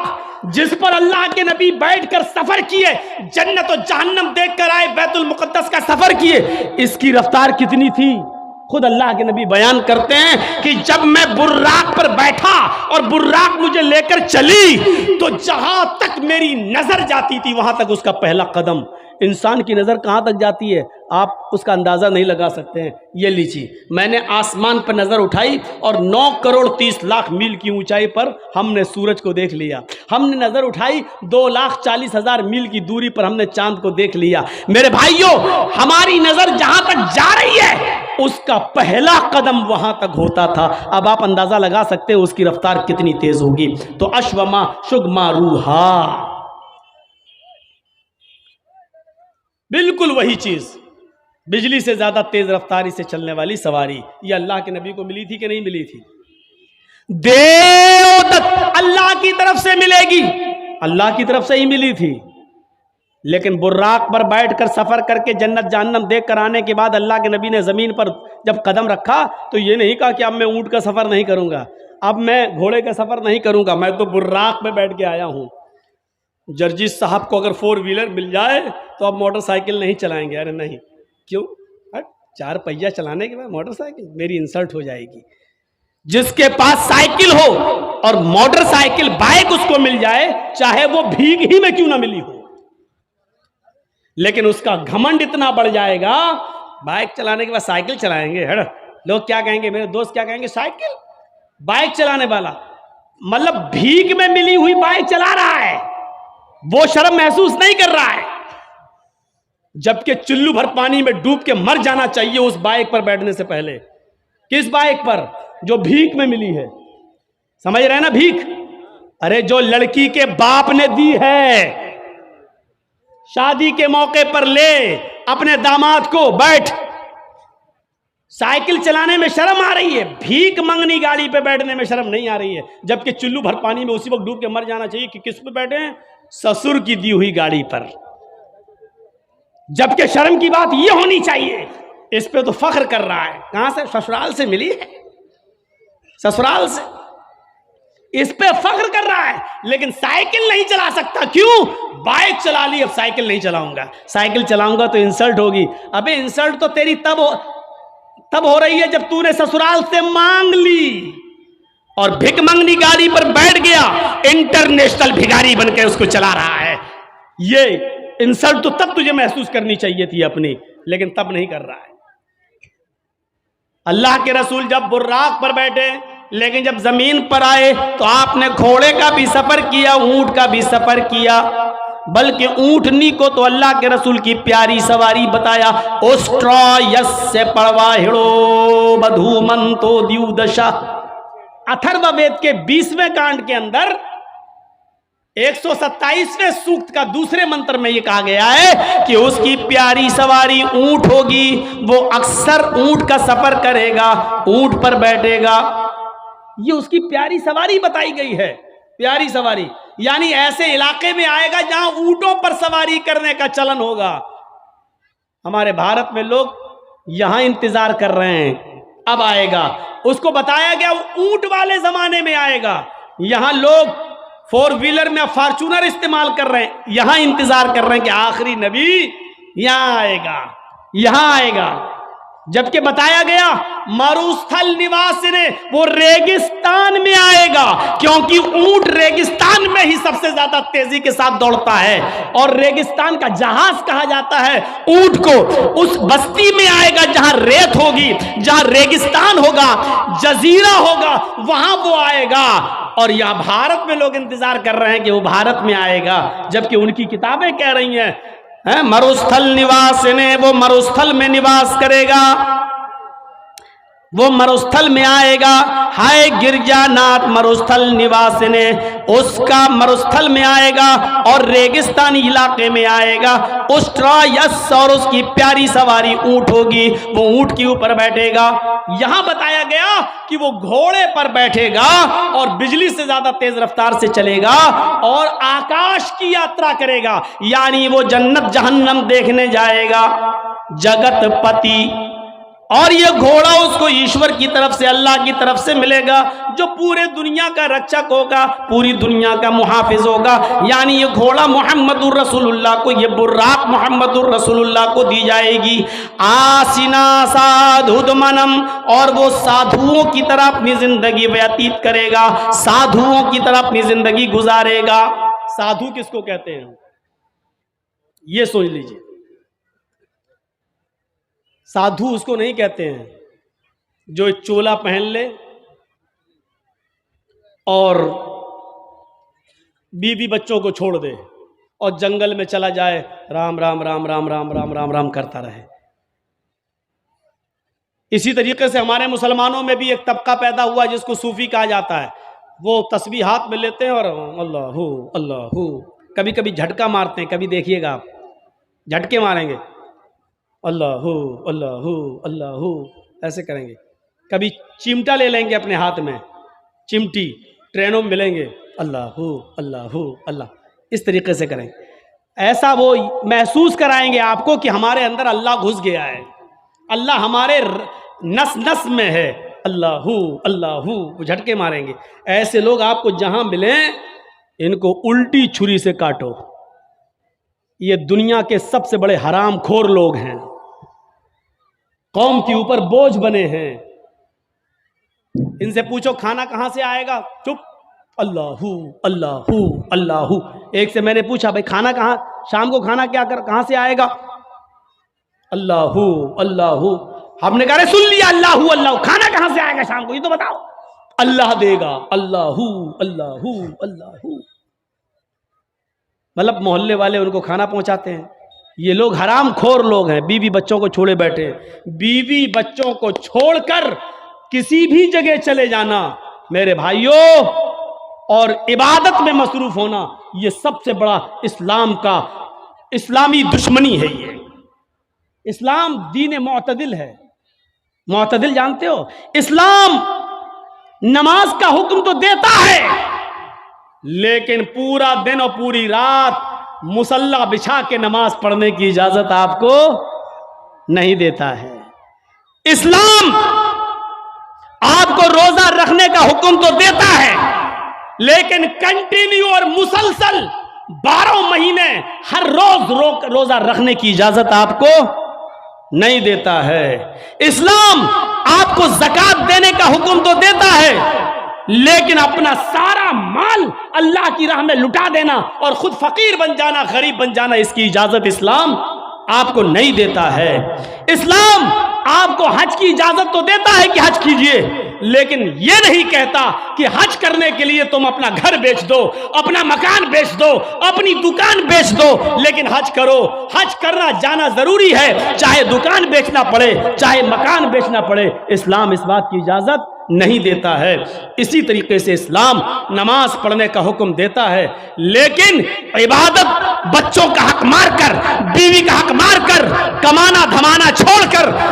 جس پر اللہ کے نبی بیٹھ کر سفر کیے، جنت و جہنم دیکھ کر آئے، بیت المقدس کا سفر کیے۔ اس کی رفتار کتنی تھی؟ خود اللہ کے نبی بیان کرتے ہیں کہ جب میں براق پر بیٹھا اور براق مجھے لے کر چلی تو جہاں تک میری نظر جاتی تھی وہاں تک اس کا پہلا قدم۔ انسان کی نظر کہاں تک جاتی ہے آپ اس کا اندازہ نہیں لگا سکتے ہیں۔ یہ لیجیے، میں نے آسمان پر نظر اٹھائی اور 9 کروڑ 30 لاکھ میل کی اونچائی پر ہم نے سورج کو دیکھ لیا۔ ہم نے نظر اٹھائی 2,40,000 میل کی دوری پر ہم نے چاند کو دیکھ لیا۔ میرے بھائیوں، ہماری نظر جہاں تک جا رہی ہے اس کا پہلا قدم وہاں تک ہوتا تھا۔ اب آپ اندازہ لگا سکتے ہیں اس کی رفتار کتنی تیز ہوگی۔ تو اشوما شگما روحا، بالکل وہی چیز، بجلی سے زیادہ تیز رفتاری سے چلنے والی سواری، یہ اللہ کے نبی کو ملی تھی کہ نہیں ملی تھی؟ دیودت اللہ کی طرف سے ملے گی، اللہ کی طرف سے ہی ملی تھی۔ لیکن براق پر بیٹھ کر سفر کر کے جنت جہنم دیکھ کر آنے کے بعد اللہ کے نبی نے زمین پر جب قدم رکھا تو یہ نہیں کہا کہ اب میں اونٹ کا سفر نہیں کروں گا، اب میں گھوڑے کا سفر نہیں کروں گا، میں تو براق میں بیٹھ کے آیا ہوں۔ جرجیت صاحب کو اگر 4 ویلر مل جائے تو اب موٹر سائیکل نہیں چلائیں گے۔ ارے نہیں، کیوں؟ 4 پہیہ چلانے کے بعد موٹر سائیکل، میری انسلٹ ہو جائے گی۔ جس کے پاس سائیکل ہو اور موٹر سائیکل بائک اس کو مل جائے، چاہے وہ بھیگ ہی میں کیوں نہ ملی ہو، لیکن اس کا گھمنڈ اتنا بڑھ جائے گا، بائک چلانے کے بعد سائیکل چلائیں گے۔ لوگ کیا کہیں گے، میرے دوست کیا کہیں گے، سائیکل بائک چلانے والا، مطلب بھیگ میں ملی ہوئی بائک چلا رہا ہے، وہ شرم محسوس نہیں کر رہا ہے، جبکہ چلو بھر پانی میں ڈوب کے مر جانا چاہیے اس بائک پر بیٹھنے سے پہلے۔ کس بائک پر؟ جو بھیک میں ملی ہے، سمجھ رہے ہیں نا بھیک؟ ارے جو لڑکی کے باپ نے دی ہے، شادی کے موقع پر لے اپنے داماد کو، بیٹھ، سائیکل چلانے میں شرم آ رہی ہے، بھیک منگنی گاڑی پہ بیٹھنے میں شرم نہیں آ رہی ہے، جبکہ چلو بھر پانی میں اسی وقت ڈوب کے مر جانا چاہیے کہ کس پہ بیٹھے ہیں؟ سسر کی دی ہوئی گاڑی پر۔ جبکہ شرم کی بات یہ ہونی چاہیے، اس پہ تو فخر کر رہا ہے، کہاں سے؟ سسرال سے ملی ہے، سسرال سے، اس پہ فخر کر رہا ہے، لیکن سائیکل نہیں چلا سکتا۔ کیوں؟ بائک چلا لی، اب سائیکل نہیں چلاؤں گا، سائیکل چلاؤں گا تو انسلٹ ہوگی۔ ابے انسلٹ تو تیری تب ہو رہی ہے جب تو نے سسرال سے مانگ لی اور بھک منگنی گاڑی پر بیٹھ گیا، انٹرنیشنل بھکاری بن کے اس کو چلا رہا ہے۔ یہ انسلٹ تو تب تجھے محسوس کرنی چاہیے تھی اپنی، لیکن تب نہیں کر رہا ہے۔ اللہ کے رسول جب براق پر بیٹھے، لیکن جب زمین پر آئے تو آپ نے گھوڑے کا بھی سفر کیا، اونٹ کا بھی سفر کیا، بلکہ اونٹنی کو تو اللہ کے رسول کی پیاری سواری بتایا۔ اوسٹرا یس سے پڑوا ہڑو بدھو منتو دیو دشا، اتھرو وید کے 20ویں کانڈ کے اندر 127ویں سوکت کا دوسرے منتر میں یہ کہا گیا ہے کہ اس کی پیاری سواری اونٹ ہوگی، وہ اکثر اونٹ کا سفر کرے گا، اونٹ پر بیٹھے گا۔ یہ اس کی پیاری سواری بتائی گئی ہے، پیاری سواری، یعنی ایسے علاقے میں آئے گا جہاں اونٹوں پر سواری کرنے کا چلن ہوگا۔ ہمارے بھارت میں لوگ یہاں انتظار کر رہے ہیں، اب آئے گا۔ اس کو بتایا گیا وہ اونٹ والے زمانے میں آئے گا، یہاں لوگ 4 ویلر میں فارچونر استعمال کر رہے ہیں، یہاں انتظار کر رہے ہیں کہ آخری نبی یہاں آئے گا، یہاں آئے گا۔ جبکہ بتایا گیا مروستھل نواسنے، وہ ریگستان میں آئے گا، کیونکہ اونٹ ریگستان میں ہی سب سے زیادہ تیزی کے ساتھ دوڑتا ہے، اور ریگستان کا جہاز کہا جاتا ہے اونٹ کو۔ اس بستی میں آئے گا جہاں ریت ہوگی، جہاں ریگستان ہوگا، جزیرہ ہوگا، وہاں وہ آئے گا۔ اور یہاں بھارت میں لوگ انتظار کر رہے ہیں کہ وہ بھارت میں آئے گا، جبکہ ان کی کتابیں کہہ رہی ہیں مروستھل نواس نے، وہ مروستھل میں نواس کرے گا، وہ مروستھل میں آئے گا۔ ہائے گرجا ناتھ مروستھل نواس نے، اس کا مروستھل میں آئے گا اور ریگستانی علاقے میں آئے گا۔ اسٹرا یس، اور اس کی پیاری سواری اونٹ ہوگی، وہ اونٹ کے اوپر بیٹھے گا۔ یہاں بتایا گیا کہ وہ گھوڑے پر بیٹھے گا اور بجلی سے زیادہ تیز رفتار سے چلے گا اور آکاش کی یاترا کرے گا، یعنی وہ جنت جہنم دیکھنے جائے گا۔ جگت پتی، اور یہ گھوڑا اس کو ایشور کی طرف سے، اللہ کی طرف سے ملے گا، جو پورے دنیا کا رچک ہوگا، پوری دنیا کا محافظ ہوگا۔ یعنی یہ گھوڑا محمد الرسول اللہ کو، یہ براق محمد الرسول اللہ کو دی جائے گی۔ آسنا سادھودمنم، اور وہ سادھوؤں کی طرح اپنی زندگی ویتیت کرے گا، سادھوؤں کی طرح اپنی زندگی گزارے گا۔ سادھو کس کو کہتے ہیں یہ سوچ لیجئے۔ سادھو اس کو نہیں کہتے ہیں جو چولا پہن لے اور بیوی بچوں کو چھوڑ دے اور جنگل میں چلا جائے، رام رام رام رام رام رام رام رام کرتا رہے۔ اسی طریقے سے ہمارے مسلمانوں میں بھی ایک طبقہ پیدا ہوا جس کو صوفی کہا جاتا ہے، وہ تسبیح ہاتھ میں لیتے ہیں اور اللہ ہو اللہ ہو، کبھی کبھی جھٹکا مارتے ہیں، کبھی دیکھیے گا آپ جھٹکے ماریں گے، اللہ ہو اللہ ہو اللہ ہو، ایسے کریں گے۔ کبھی چمٹا لے لیں گے اپنے ہاتھ میں، چمٹی، ٹرینوں میں ملیں گے، اللہ ہو اللہ ہو اللہ، اس طریقے سے کریں۔ ایسا وہ محسوس کرائیں گے آپ کو کہ ہمارے اندر اللہ گھس گیا ہے، اللہ ہمارے نس نس میں ہے، اللہ ہو اللہ ہو، وہ جھٹکے ماریں گے۔ ایسے لوگ آپ کو جہاں ملیں ان کو الٹی چھری سے کاٹو، یہ دنیا کے سب سے بڑے حرام خور لوگ ہیں، قوم کے اوپر بوجھ بنے ہیں۔ ان سے پوچھو کھانا کہاں سے آئے گا، چپ، اللہ ہو اللہ ہو اللہ ہو۔ ایک سے میں نے پوچھا بھائی کھانا کہاں، شام کو کھانا کہاں سے آئے گا، اللہ ہو اللہ ہو۔ ہم نے کہا سن لیا اللہ ہو اللہ ہو، کھانا کہاں سے آئے گا شام کو یہ تو بتاؤ، اللہ دے گا، اللہ ہو اللہ ہو اللہ ہو۔ مطلب محلے والے ان کو کھانا پہنچاتے ہیں۔ یہ لوگ حرام خور لوگ ہیں، بیوی بچوں کو چھوڑے بیٹھے ہیں۔ بیوی بچوں کو چھوڑ کر کسی بھی جگہ چلے جانا میرے بھائیوں اور عبادت میں مصروف ہونا، یہ سب سے بڑا اسلام کا اسلامی دشمنی ہے۔ یہ اسلام دین معتدل ہے۔ معتدل جانتے ہو، اسلام نماز کا حکم تو دیتا ہے لیکن پورا دن اور پوری رات مصلی بچھا کے نماز پڑھنے کی اجازت آپ کو نہیں دیتا ہے۔ اسلام آپ کو روزہ رکھنے کا حکم تو دیتا ہے لیکن کنٹینیو اور مسلسل 12 مہینے ہر روز روزہ رکھنے کی اجازت آپ کو نہیں دیتا ہے۔ اسلام آپ کو زکوٰۃ دینے کا حکم تو دیتا ہے لیکن اپنا سارا مال اللہ کی راہ میں لٹا دینا اور خود فقیر بن جانا، غریب بن جانا، اس کی اجازت اسلام آپ کو نہیں دیتا ہے۔ اسلام آپ کو حج کی اجازت تو دیتا ہے کہ حج کیجئے لیکن یہ نہیں کہتا کہ حج کرنے کے لیے تم اپنا گھر بیچ دو، اپنا مکان بیچ دو، اپنی دکان بیچ دو، لیکن حج کرو۔ حج کرنا جانا ضروری ہے، چاہے دکان بیچنا پڑے چاہے مکان بیچنا پڑے، اسلام اس بات کی اجازت نہیں دیتا ہے۔ اسی طریقے سے اسلام نماز پڑھنے کا حکم دیتا ہے لیکن عبادت بچوں کا حق مار کر، بیوی کا حق مار کر، کمانا دھمانا چھوڑ کر،